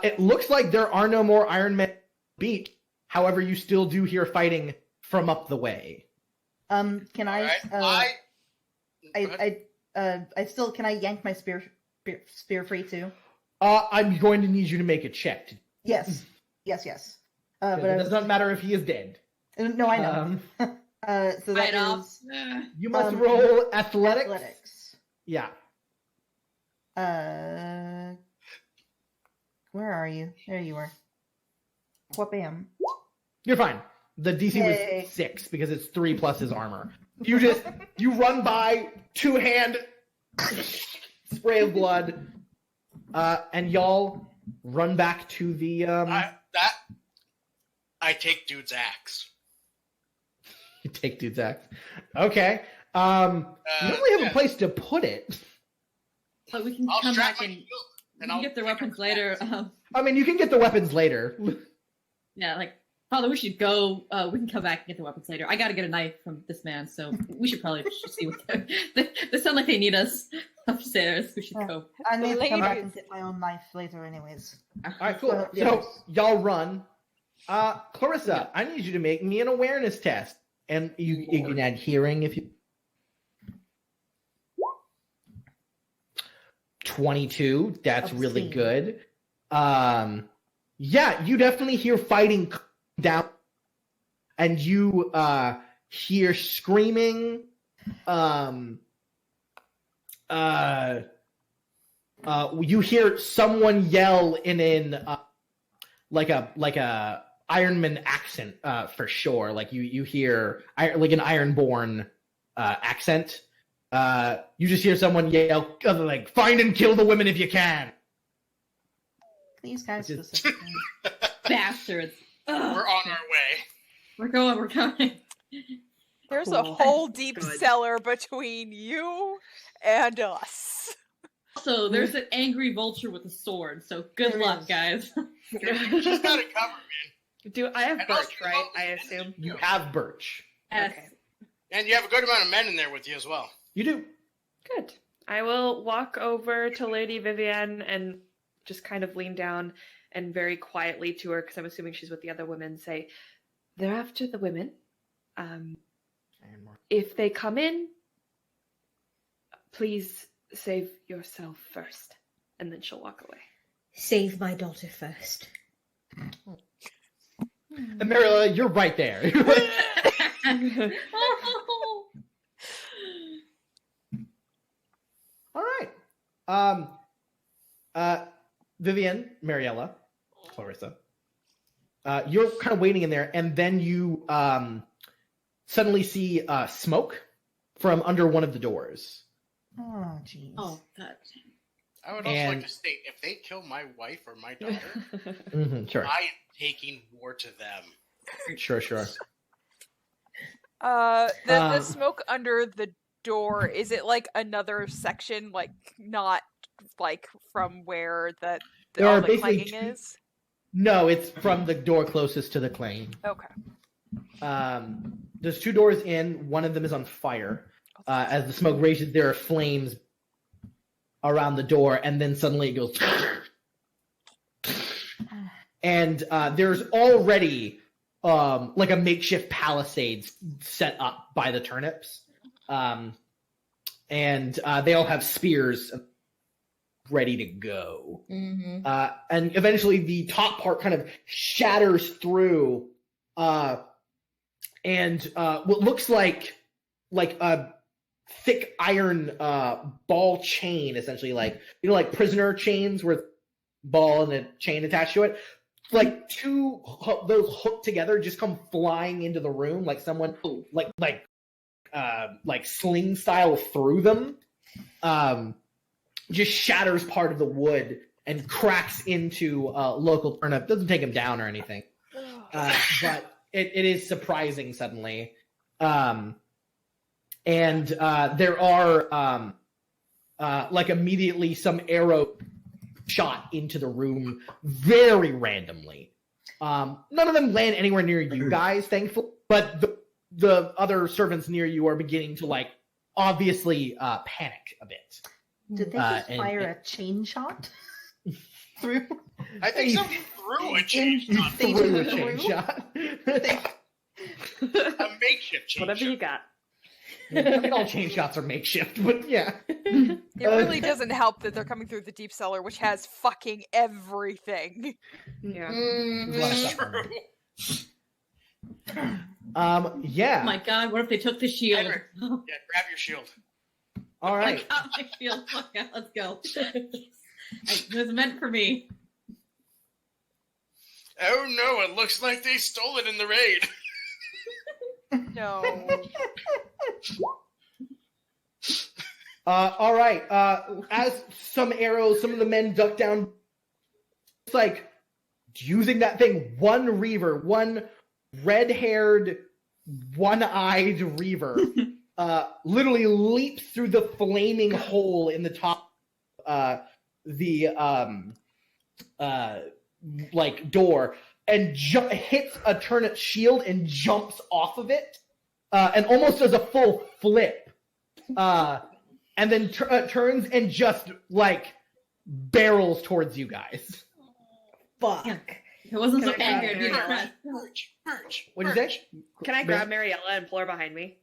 It looks like there are no more Iron Men beat. However, you still do hear fighting from up the way. Can I? Right. I still can I yank my spear free too? I'm going to need you to make a check. Yes. Yes. But it does not matter if he is dead. No, I know. So that is you must roll athletics. athletics. Yeah. Where are you? There you are. Whoop-bam. You're fine. The DC Yay. was 6 because it's 3 plus his armor. You run by, 2-hand spray of blood, and y'all run back to the. I take dude's axe. You take dude's axe. Okay. You don't really have a place to put it. But we can I'll come strap back my and shield, we can get the weapons later. I mean, you can get the weapons later. Yeah, like, Father, we should go. We can come back and get the weapons later. I gotta get a knife from this man, so we should probably see what they sound like they need us upstairs. We should go. I need to come back Ladies. and get my own knife later, anyways. All right, cool. So, So yes. y'all run. Clarissa, I need you to make me an awareness test, and you can add hearing if you. 22. That's really Obscene. good. Yeah, you definitely hear fighting down, and you hear screaming. You hear someone yell in an like a Ironman accent for sure. Like you hear like an Ironborn accent. You just hear someone yell like, "Find and kill the women if you can." These guys Which is- specifically. Bastards. Ugh. We're on our way. We're coming. There's a Cool. whole deep Good. cellar between you and us. Also, there's an angry vulture with a sword, so good There luck, is. guys. She's got it covered, man. Do I have And also birch, right? love I it. assume. You have birch. Yes. Okay. And you have a good amount of men in there with you as well. You do. Good. I will walk over to Lady Vivienne and just kind of lean down and very quietly to her, because I'm assuming she's with the other women, say, "They're after the women. If they come in, please save yourself first." And then she'll walk away. Save my daughter first. And Marilla, you're right there. All right. Vivian, Mariella, Clarissa. You're kind of waiting in there, and then you suddenly see smoke from under one of the doors. Oh, jeez. Oh, God. I would also And- like to state, if they kill my wife or my daughter, Sure, I am taking war to them. sure. The smoke under the door, is it like another section, like not like from where There all are the basically clanging two- is? No, it's from the door closest to the claim. Okay. There's 2 doors in. One of them is on fire. As the smoke rages, there are flames around the door, and then suddenly it goes. And there's already like a makeshift palisades set up by the turnips. And they all have spears ready to go. Mm-hmm. And eventually the top part kind of shatters through, and what looks like a thick iron ball chain, essentially, like, you know, like prisoner chains with ball and a chain attached to it. Like 2 those hooked together just come flying into the room, like someone like sling style through them. Just shatters part of the wood and cracks into local turnip. Doesn't take him down or anything, but it is surprising suddenly. And there are like immediately some arrow shot into the room very randomly. None of them land anywhere near you guys, thankfully, but the other servants near you are beginning to like obviously panic a bit. Did they just and- fire a chain shot through? I think Hey, somebody threw a chain shot. They Through a threw. chain shot. A makeshift chain Whatever you shot. got. I mean, all chain shots are makeshift, but yeah. It really doesn't help that they're coming through the deep cellar, which has fucking everything. Yeah. There's a lot of stuff on there. Yeah. Oh my god, what if they took the shield? Henrik. Yeah, grab your shield. All right. I got my shield. Fuck yeah, let's go. It was meant for me. Oh no, it looks like they stole it in the raid. No. All right. As some arrows, some of the men duck down. It's like using that thing. One Reaver, one red-haired, one-eyed Reaver, literally leaps through the flaming hole in the top, door, and hits a turnip shield and jumps off of it, and almost does a full flip, and then turns and just barrels towards you guys. Fuck. It wasn't so Can I angry. grab I'd be Mariella? depressed. Merch. What did you say? Can I grab Mariella and pull her behind me?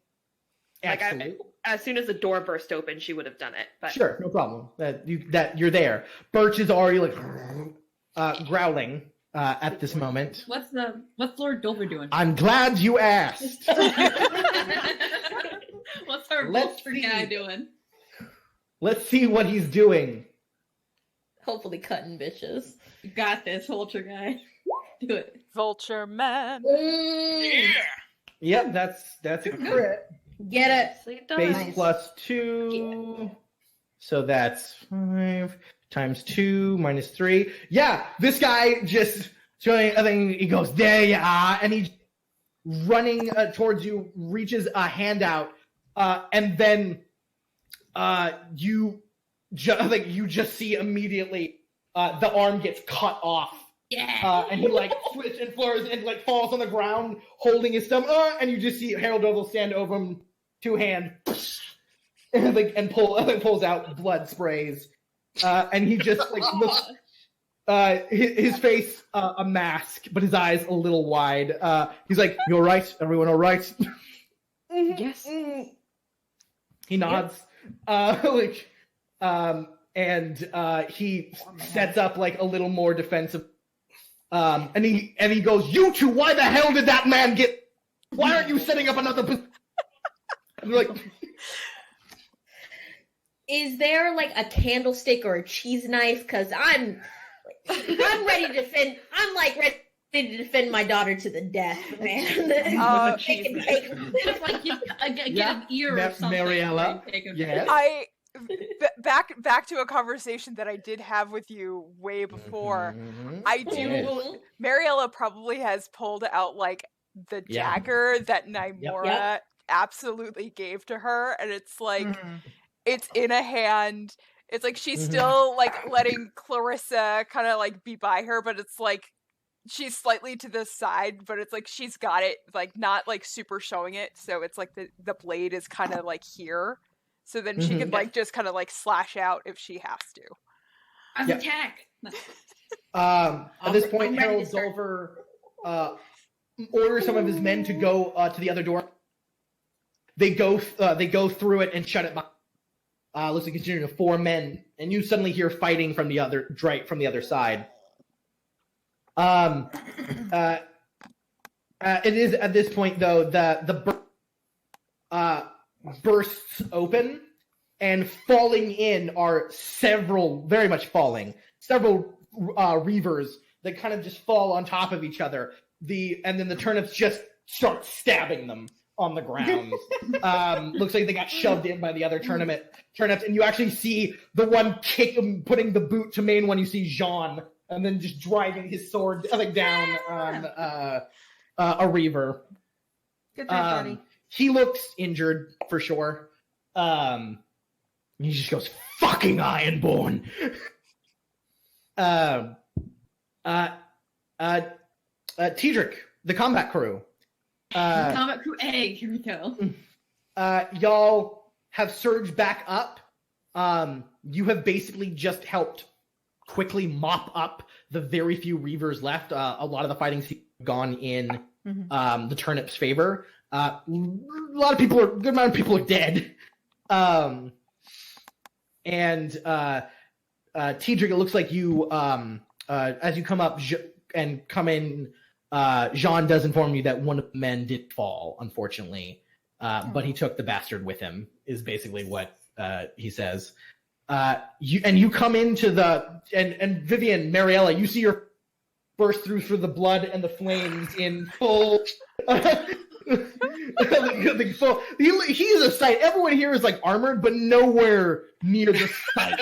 Absolutely. As soon as the door burst open, she would have done it. But Sure, no problem. You're there. Birch is already growling at this moment. What's Lord Dover doing? I'm glad you asked. What's our Let's vulture see. guy doing? Let's see what he's doing. Hopefully cutting bitches. You got this, vulture guy. Do it. Vulture man. Mm, Yeah. Yep, that's a crit. get it. Nicely done. Base Nice. plus 2. So that's 5 times 2 minus 3. Yeah, this guy just showing a thing. He goes, there you are. And he running towards you, reaches a hand out. And then you just see immediately the arm gets cut off. Yeah. And he switches and floors and falls on the ground holding his thumb. And you just see Harold Dovel stand over him, 2 hand, and pulls out blood sprays. And he just looks. His face a mask, but his eyes a little wide. He's like, "You all right? Everyone all right?" Yes. He nods. And he sets up a little more defensive. And he goes, "You two, why the hell did that man get? Why aren't you setting up another?" And they're like, Is there a candlestick or a cheese knife? Because I'm ready to defend. I'm ready to defend my daughter to the death, man. They can take- Just get an ear or something. Mariella. Take him. Yes. Back to a conversation that I did have with you way before. Mhm. I do. Yes. Mariella probably has pulled out the Yeah. dagger that Nymora absolutely gave to her, and it's it's in a hand. It's she's still letting Clarissa kind of be by her, but it's she's slightly to the side, but it's she's got it not super showing it, so it's the blade is kind of here. So then she can just kind of slash out if she has to. As Yeah. attack. At this point, I'm ready to Harold start. Dolver orders some of his men to go to the other door. They go through it and shut it behind. Looks like it's 4 men, and you suddenly hear fighting from the other side. It is at this point though the bursts open, and falling in are several reavers that kind of just fall on top of each other. And then the turnips just start stabbing them on the ground. Looks like they got shoved in by the other turnips, and you actually see the one putting the boot to main one. You see Jean, and then just driving his sword down on a reaver. Good job, buddy. He looks injured for sure. He just goes, "Fucking Ironborn." Tedric, the combat crew. Combat crew A. Here we go. Y'all have surged back up. You have basically just helped quickly mop up the very few reavers left. A lot of the fighting seems gone in the turnips' favor. A lot of people good amount of people are dead. And Tidrick, it looks like you, as you come up and come in, Jean does inform you that one of the men did fall, unfortunately. But he took the bastard with him, is basically what he says. You come into and Vivian, Mariella, you see her burst through the blood and the flames in full. He is a sight. Everyone here is like armored, but nowhere near the sight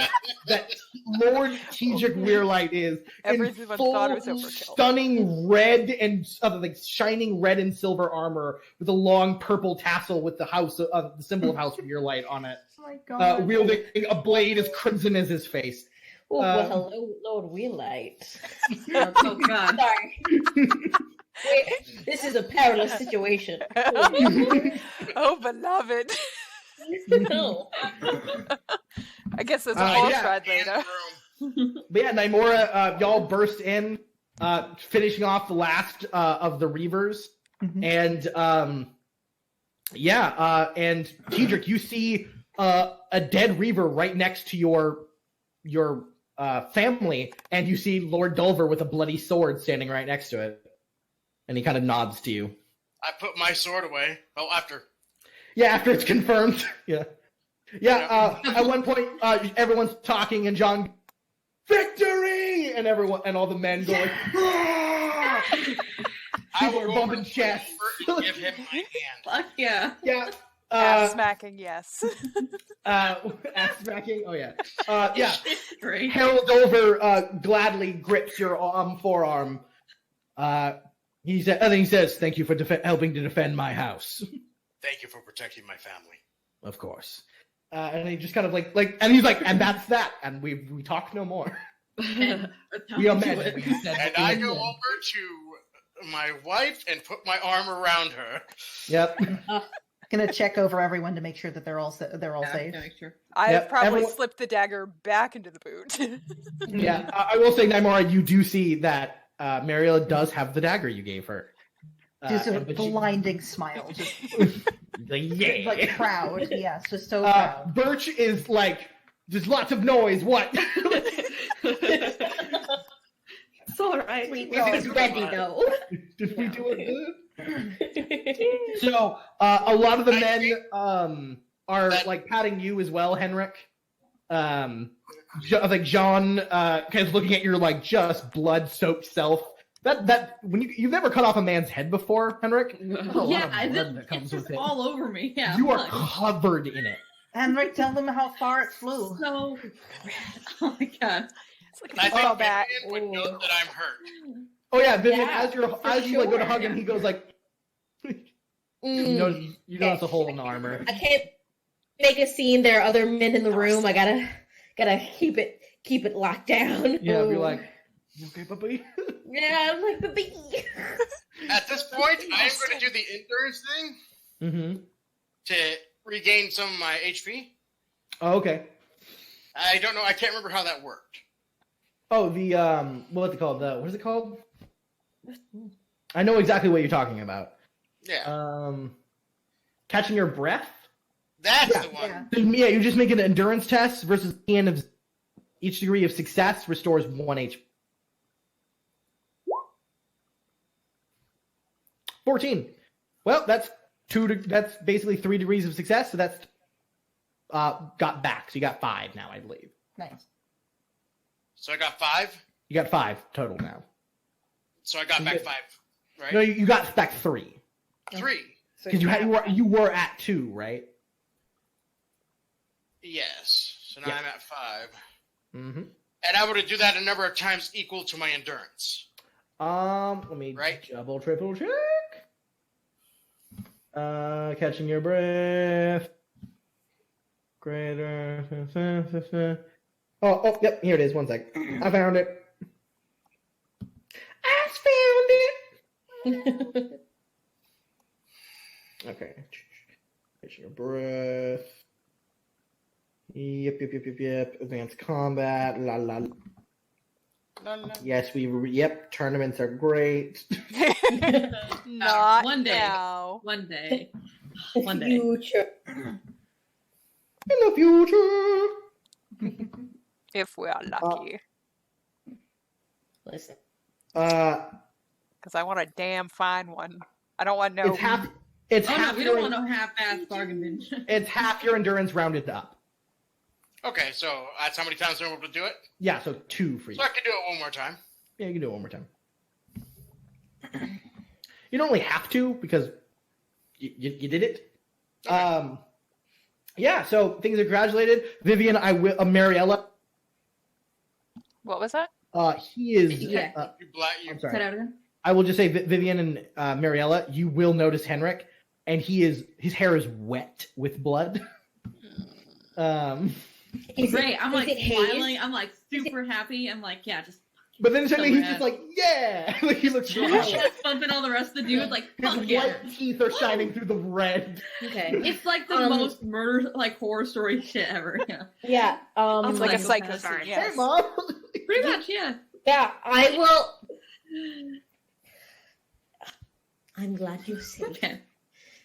that Lord Tidrick Weirlight is. Everyone thought it was overkill. Stunning red and shining red and silver armor with a long purple tassel with the symbol of House Weirlight on it. Oh my god. Wielding a blade as crimson as his face. Oh, well, hello, Lord Weirlight. Oh god. Sorry. Wait, this is a perilous situation. Oh, beloved. No. I guess there's a boss ride later. But yeah, Nymora, y'all burst in, finishing off the last of the Reavers. Mhm. And and Tidrick, you see a dead Reaver right next to your family, and you see Lord Dulver with a bloody sword standing right next to it. And he kind of nods to you. I put my sword away. Well, after. Yeah, after it's confirmed. Yeah. At one point, everyone's talking, and John, victory! And all the men go like, "Ah!" People are bumping chests. And give him my hand. Fuck yeah. Yeah. Ass smacking, yes. Ass smacking. Oh yeah. Yeah. Great. Harold Dover gladly grips your forearm. He says, "Thank you for helping to defend my house." Thank you for protecting my family. Of course. And he just kind of and he's like, and that's that. And we talk no more. We are men. And I go over to my wife and put my arm around her. Yep. Gonna check over everyone to make sure that they're all safe. I Yep, probably everyone- slipped the dagger back into the boot. Yeah. I will say, Nymora, you do see that Mariella does have the dagger you gave her. Just a but she- blinding smile. Just yeah. like proud. Yes, just so proud. Birch is like, there's lots of noise. What? It's all right. He's ready though. Did we do it good? So, a lot of the men are like patting you as well, Henrik. Like Jean, kind of looking at your like just blood-soaked self. That when you've never cut off a man's head before, Henrik. There's a lot of blood that comes with it. All over me. Yeah. You are blood. covered in it. Henrik, tell them how far it flew. So. Oh my god. It's like And I a think ball bat. Vivian would know that I'm hurt. Oh yeah, Vivian. Yeah, as you like go to sure, hug him, yeah. he goes like, you notice a hole in the armor. I can't make a scene. There are other men in the room. I gotta keep it locked down. Yeah, Ooh. you're like, you okay, puppy? Yeah, I'm like baby. At this point, I am going to do the endurance thing Mm-hmm. to regain some of my HP. Oh, okay. I don't know. I can't remember how that worked. Oh, the what's it called? What is it called? I know exactly what you're talking about. Yeah, Catching your breath. that's yeah, the one. Yeah. Yeah, you just make an endurance test versus the end of each degree of success restores 1 HP. 14. Well, that's that's basically 3 degrees of success, so that's got back. So you got 5 now, I believe. Nice. So I got 5. You got 5 total now. So I got You back get- 5, right? No, you got back 3 3. So because you were at 2, right? Yes. So now Yeah. I'm at 5. Mm-hmm. And I would do that a number of times equal to my endurance. Let me Right. double, triple check. Catching your breath. Greater. Oh, yep, here it is. 1 sec. I found it. I found it. Okay. Catching your breath. Yep. Advanced combat. La la. La, la. Yes, yep. Tournaments are great. Not one day. now. One day. The One day. future. In the future. If we are lucky. Listen. Because I want a damn fine one. I don't want no. It's half. It's Oh half. no, we your, don't want no half-ass bargain bin. It's half your endurance rounded up. Okay, so that's how many times I'm able to do it? Yeah, so 2 for you. So I can do it one more time. Yeah, you can do it one more time. You don't only have to because you did it. Yeah, so things are congratulated. Vivian, Mariella. What was that? He is. Yeah. You I'm Say sorry. that again. I will just say, Vivian and Mariella, you will notice Henrik, and his hair is wet with blood. Great. I'm like is it haze? smiling. I'm like super happy. I'm like, yeah, just But then suddenly he's red. just like, yeah! Like he looks bumping all the rest of the dudes like, fuck His yeah. white teeth are shining through the red. Okay. It's like the most murder, like horror story shit ever. Yeah, Yeah. It's like a psycho psychopath. scene. Hey, Yes. Mom! pretty much. Yeah. Yeah, I will. I'm glad you're safe. Okay.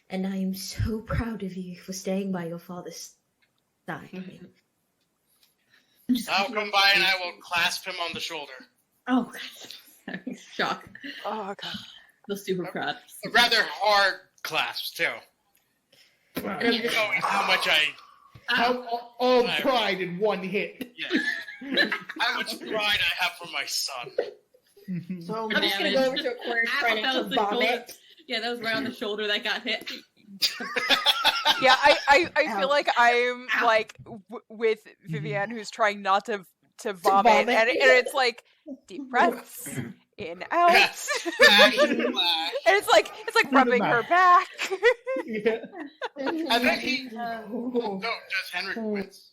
And I am so proud of you for staying by your father's side. I'll come by and I will clasp him on the shoulder. Oh god. Shock. Oh god. The super proud. A rather hard clasp, too. And Knowing how much all pride in one hit. how much pride I have for my son. So I'm just gonna go over to a corner trying That to was the shoulder. vomit. Yeah, that was right on the shoulder that got hit. Yeah, I feel Ow. like I'm Ow. like with Vivian, who's trying not to vomit, vomit. and it's like deep breaths in out, Splash, splash. and it's like rubbing her back. yeah. And then he. No, does Henrik wins?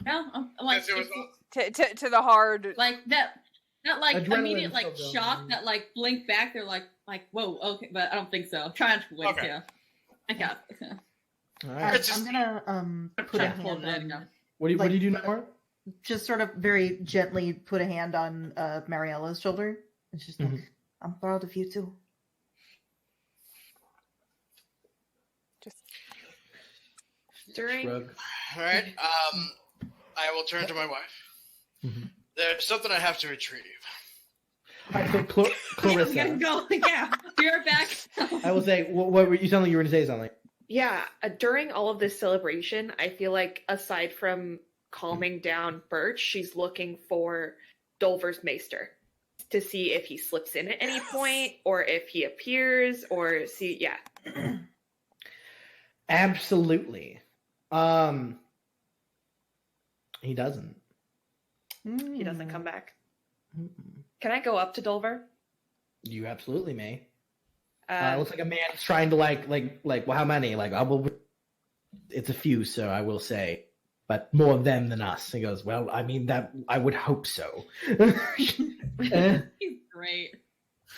No, I'm like, Yes, it was to the hard. like that. Not like Adrenaline immediate like still shock going. that like blink back. They're like whoa, okay, but I don't think so. Trying to win, Okay. yeah. I got it. All I'm, right. It's just- gonna put a Trying to hold hand it in. on, What do you do now? just sort of very gently put a hand on Mariella's shoulder. And she's like, Mhm. I'm proud of you too. Just During Shrug. All right. I will turn to my wife. Mhm. There's something I have to retrieve. All right, so Clarissa, Yeah, we gotta go. Yeah, be right back. I will say, what were you sound like you were going to say something? yeah, during all of this celebration, I feel like aside from calming down Birch, she's looking for Dolver's Maester to see if he slips in at any point or if he appears or see. Yeah, Absolutely. He doesn't. he doesn't come back. Mm-mm. Can I go up to Dolver? You absolutely may. Um, Looks like a man's trying to like, well, how many? Like, I will. It's a few, sir. I will say, but more of them than us. He goes, well, I mean that. I would hope so. He's great.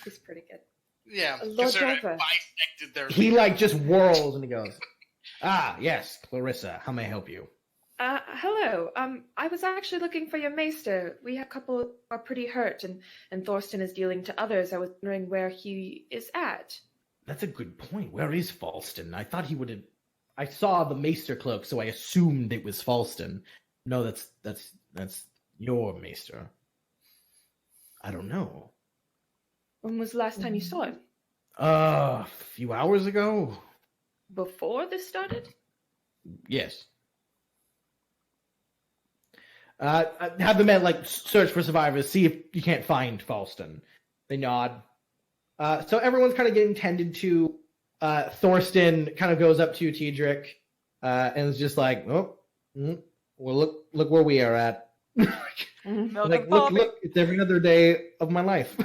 he's pretty good. Yeah, Lord considering I Dover. bisected their. He like just whirls and he goes, ah, yes, Clarissa. How may I help you? Hello. I was actually looking for your maester. We have a couple who are pretty hurt, and Thorsten is dealing to others. I was wondering where he is at. That's a good point. Where is Falston? I thought he would have. I saw the Maester cloak, so I assumed it was Falston. No, that's your Maester. I don't know. When was the last time you saw him? A few hours ago. Before this started? Yes. Have the men like search for survivors, see if you can't find Falston. They nod. So everyone's kind of getting tended to. Thorsten kind of goes up to Tiedric and is just like, "Oh, well, look where we are at." milk Like, and coffee. look, it's every other day of my life.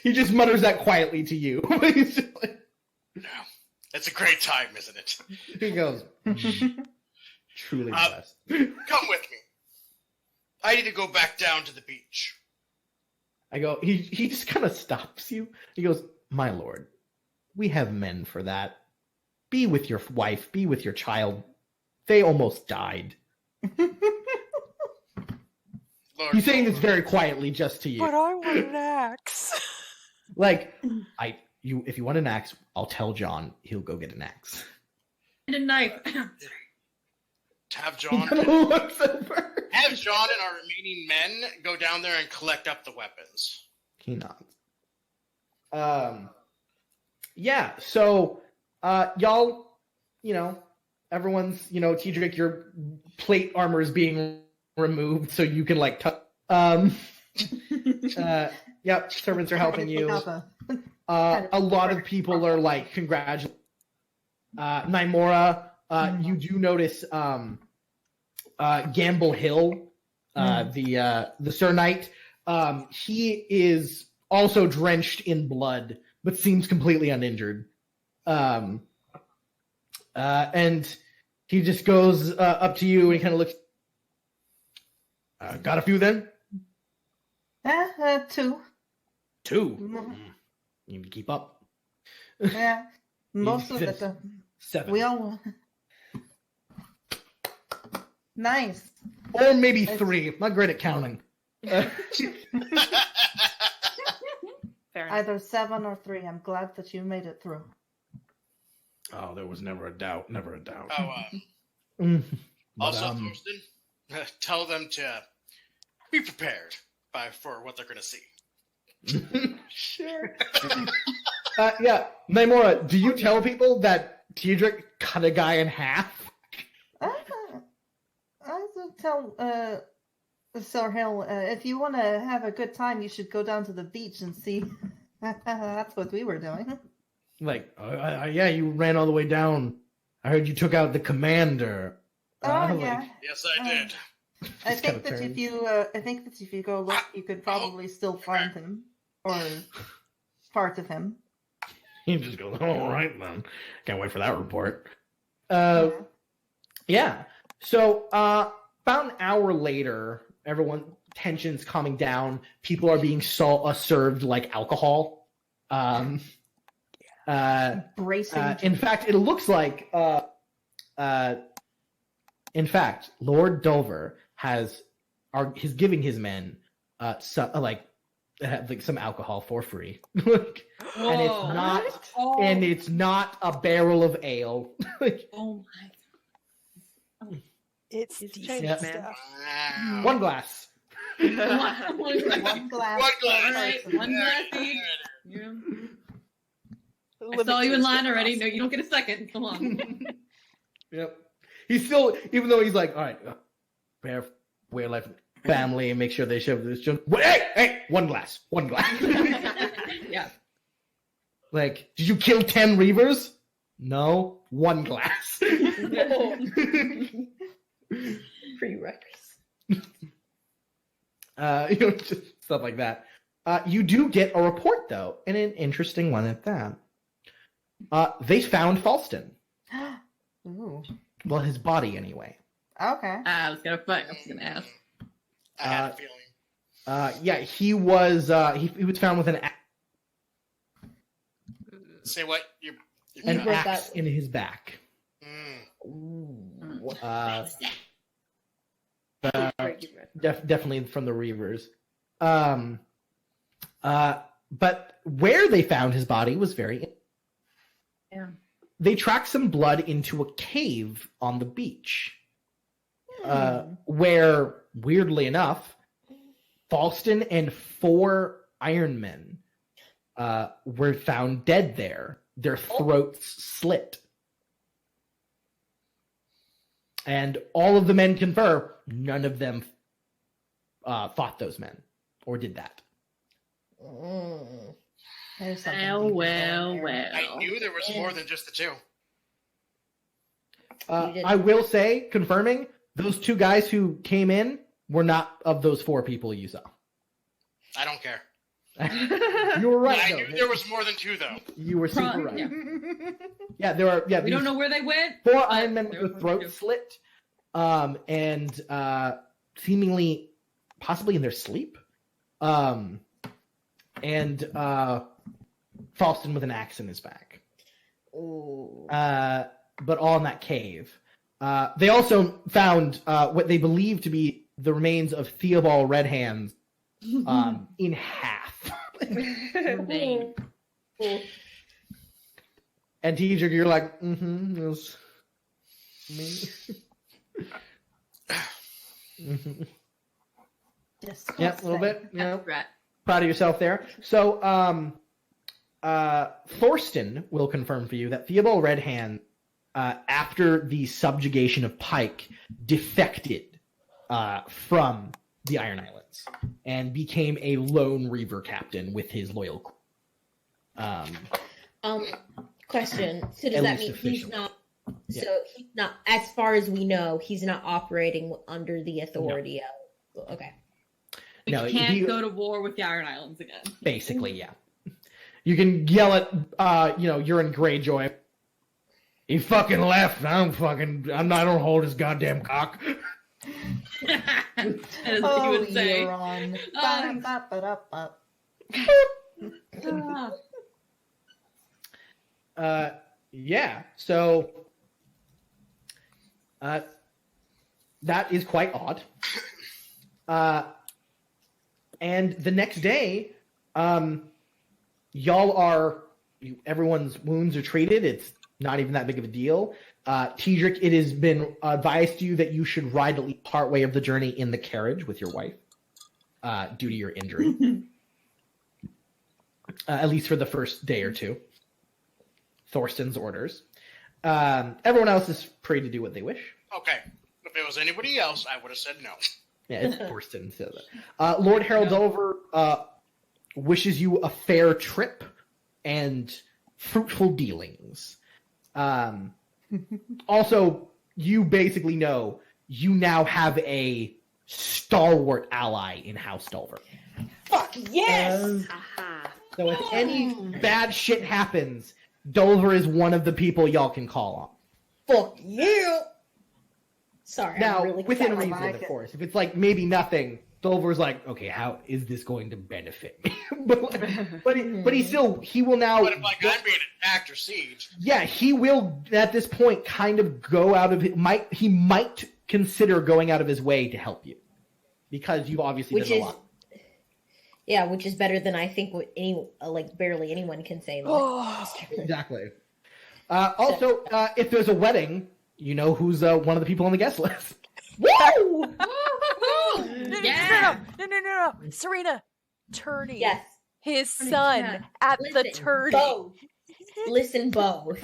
He just mutters that quietly to you. He's just like- It's a great time, isn't it? he goes, truly Uh, blessed. Come with me. I need to go back down to the beach. I go, he just kind of stops you. He goes, my lord, we have men for that. Be with your wife, be with your child. They almost died. Lord He's saying this Dolver. very quietly, just to you. But I want an axe. Like, if you want an axe, I'll tell John. He'll go get an axe. And a knife. Have He John kind of looks over. have John and our remaining men go down there and collect up the weapons. He nods. Yeah. So, y'all, everyone's, Tedric, your plate armor is being removed, so you can like touch. Yep. Servants are helping you. A lot of people are like congratulating. Nymora, you do notice Gamble Hill, the Sir Knight. He is also drenched in blood, but seems completely uninjured. And he just goes up to you and kind of looks. Got a few then? 2. 2. You need to keep up. Yeah, most of it. 7. We all. Nice. Or maybe 3. I'm not great at counting. Fair enough. Either 7 or 3. I'm glad that you made it through. Oh, there was never a doubt. Never a doubt. Also, Thorsten, tell them to be prepared for what they're going to see. Sure. Yeah, Nymora, do you tell people that Tedric cut a guy in half? I will tell Sir Hill, if you want to have a good time, you should go down to the beach and see. That's what we were doing. Like, yeah, you ran all the way down. I heard you took out the commander. Yeah. Yes, I did. I think that if you go look, you could probably still find him or part of him. He just goes, all right then. Can't wait for that report. Yeah. So about an hour later, tensions calming down. People are being served like alcohol. Bracing. In fact, it looks like. In fact, Lord Dolver is giving his men some alcohol for free, and it's not a barrel of ale. Oh my! It's It's decent changed, stuff. Wow. One glass. One One glass. One glass. All right, one glass each. Yeah. I Limit saw you in to line as already. No, possible. you don't get a second. Come on. Yep. He's still, even though he's like, all right, bear, Weirlight family, and make sure they shove this. Hey, one glass. Yeah. Like, did you kill 10 Reavers? No, one glass. Prerequisites. Just stuff like that. You do get a report though, and an interesting one at that. They found Falston. Ooh. Well, his body anyway. Okay. I was gonna ask. I had a feeling. Yeah, he was. He was found with an Say what? You an broke axe that- in his back. Ooh. Definitely from the Reavers. But where they found his body was very. Yeah. They tracked some blood into a cave on the beach, where, weirdly enough, Falston and 4 Ironmen were found dead there. Their throats slit. And all of the men confirm none of them fought those men or did that. There's something Well. I knew there was more than just the 2. I will say, confirming, those 2 guys who came in were not of those 4 people you saw. I don't care. You were right, I though. knew there was more than 2, though. You were super right. Yeah. Yeah, there are. Yeah, We don't know where they went. 4 Iron Men with there their was throats slit, and seemingly, possibly in their sleep, and Falston with an axe in his back. Ooh. But all in that cave. They also found what they believe to be the remains of Theobald Red Hands in half. Dang. And Teacher, you're like, it was me. Yeah, a little bit. You know, proud of yourself there. So, Thorsten will confirm for you that Theobald Redhand, after the subjugation of Pike, defected from the Iron Islands and became a lone Reaver captain with his loyal crew. Question. So does that mean he's not? Yeah. So he's not, as far as we know, he's not operating under the authority of. Okay. We can't go to war with the Iron Islands again. Basically, yeah. You can yell at, you're in Greyjoy. He fucking left. I don't hold his goddamn cock. As he would say. Yeah. So, that is quite odd. And the next day, everyone's wounds are treated. It's not even that big of a deal. Tidrick, it has been advised to you that you should ride at least part way of the journey in the carriage with your wife, due to your injury. At least for the first day or two. Thorsten's orders. Everyone else is free to do what they wish. Okay. If it was anybody else, I would have said no. Yeah, it's Thorsten. So Lord Harold Dover wishes you a fair trip and fruitful dealings. Also, you basically know you now have a stalwart ally in House Dover. Fuck yes! So if any bad shit happens, Dover is one of the people y'all can call on. Fuck you! Sorry, now, really within reason, of course. If it's like maybe nothing, Dover's like, okay, how is this going to benefit me? but he will now. But if I'm being attacked or siege. Yeah, he will at this point kind of go out of he might consider going out of his way to help you because you've obviously done a lot. Yeah, which is better than I think what barely anyone can say. Exactly. Also, if there's a wedding, you know who's one of the people on the guest list. Woo! Yeah! No. Serena, tourney. Yes. His son at the tourney. Listen, Bo.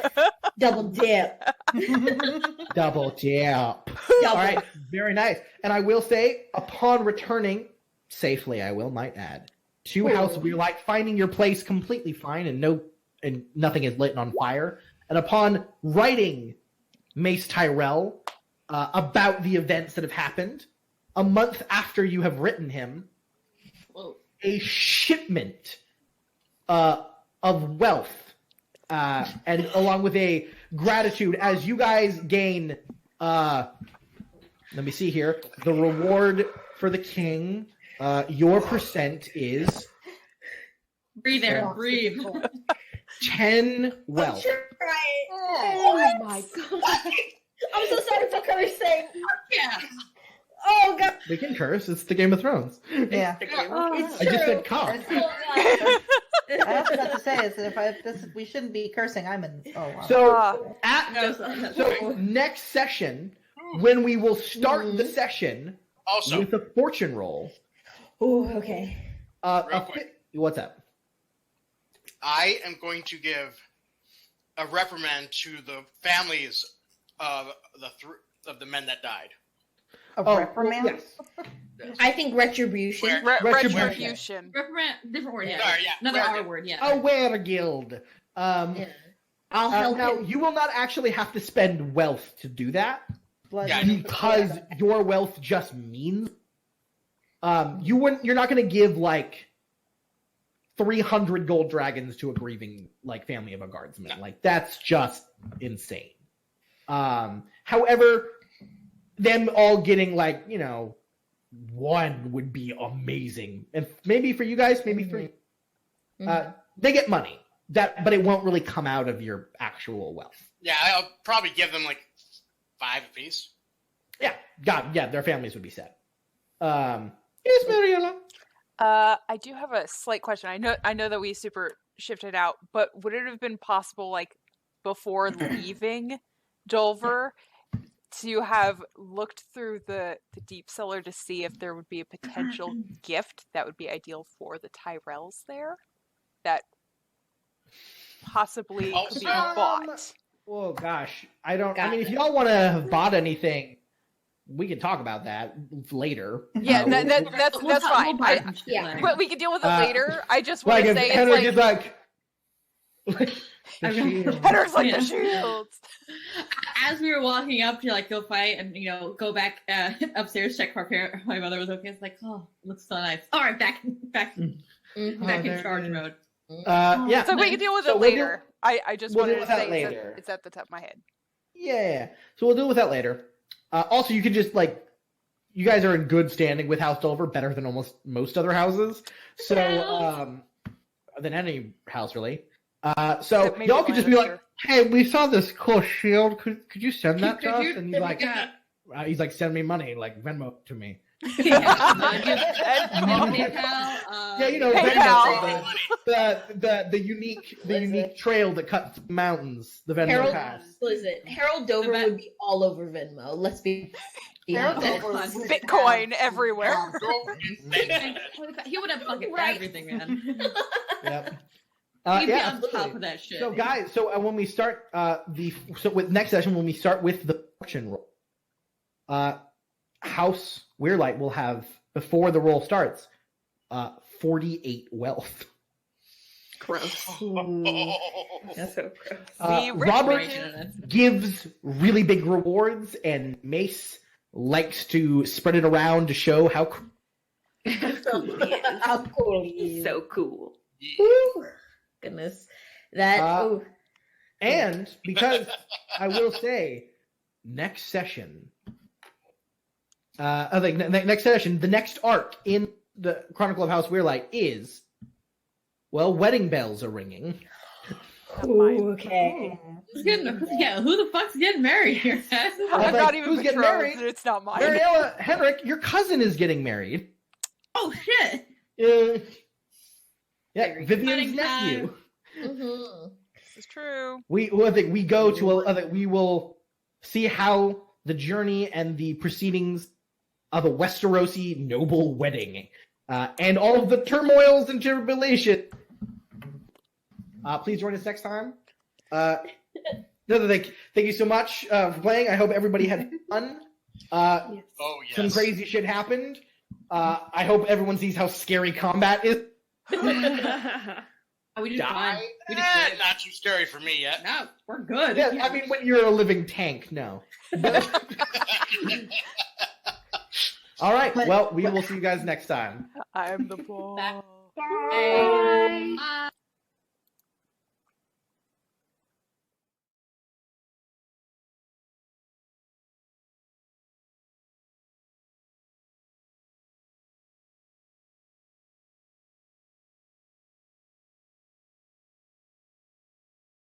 Double dip. Double dip. All right, very nice. And I will say, upon returning, safely I might add, to House Weirlight, finding your place completely fine and nothing is lit on fire. And upon writing Mace Tyrell about the events that have happened, a month after you have written him, a shipment of wealth, and along with a gratitude as you guys gain, let me see here, the reward for the king, your percent is... Breathe, Aaron, breathe. 10 wealth. Oh my god. I'm so sorry for cursing. Yeah. Oh god. We can curse. It's the Game of Thrones. Yeah. I just said cock. I also have to say is that if we shouldn't be cursing. I'm in. Oh wow. So next session, when we will start the session also with a fortune roll. Oh, okay. Real quick. What's up? I am going to give a reprimand to the families of the men that died. A reprimand? Yes. I think retribution. Retribution. Reprimand, different word, yeah. Sorry, Another R word, yeah. A weregild. I'll help now, him. you will not actually have to spend wealth to do that. Yeah, because your wealth just means you're not going to give like 300 gold dragons to a grieving family of a guardsman. No. That's just insane. However, them all getting one would be amazing. And maybe for you guys, maybe for you. They get money. But it won't really come out of your actual wealth. Yeah, I'll probably give them 5 apiece. Yeah, their families would be set. Yes, Mariella. I do have a slight question. I know that we super shifted out, but would it have been possible, like, before leaving Dolver, to have looked through the deep cellar to see if there would be a potential gift that would be ideal for the Tyrells there? That possibly could be bought. Oh gosh, I mean, if y'all want to have bought anything, we can talk about that later. Yeah, that's fine. We can deal with it later. I just want to say Henrik is like Henrik's like the shields. As we were walking up to like go fight and go back upstairs, check my mother was okay. It's like, oh, looks so nice. All right, back in charge mode. Yeah. So we can deal with it later. I just wanted to say it's at the top of my head. Yeah. So we'll deal with that later. Also, you can just you guys are in good standing with House Dolver, better than almost most other houses. So than any house really. So y'all could just be like, hey, we saw this cool shield. Could you send that to us? And he's like, send me money, like Venmo to me. PayPal. The unique trail that cuts mountains. The Venmo pass. Listen, Harold Dover would be all over Venmo. Let's be honest. Bitcoin everywhere. He would have fucking everything, man. Yep. He'd be on top of that shit. So guys, when we start with next session, when we start with the fortune roll, House Weirlight will have, before the roll starts, 48 wealth. Gross. That's so gross. Robert gives really big rewards, and Mace likes to spread it around to show how cool he is. So cool. Ooh, goodness. And because I will say, next session, the next arc in the Chronicle of House Weirlight is, wedding bells are ringing. Okay. Yeah, who the fuck's getting married here? I'm not even who's getting married? It's not mine. Mariella, Henrik, your cousin is getting married. Oh shit! Vivian's nephew. Mm-hmm. This is true. We will see how the journey and the proceedings of a Westerosi noble wedding, and all of the turmoils and tribulation. Please join us next time. Thank you so much for playing. I hope everybody had fun. Oh yes. Some crazy shit happened. I hope everyone sees how scary combat is. We did fine. We did good. Not too scary for me yet. No, we're good. Yeah, I mean, when you're a living tank, no. All right. Well, we will see you guys next time. I'm the boss. Bye.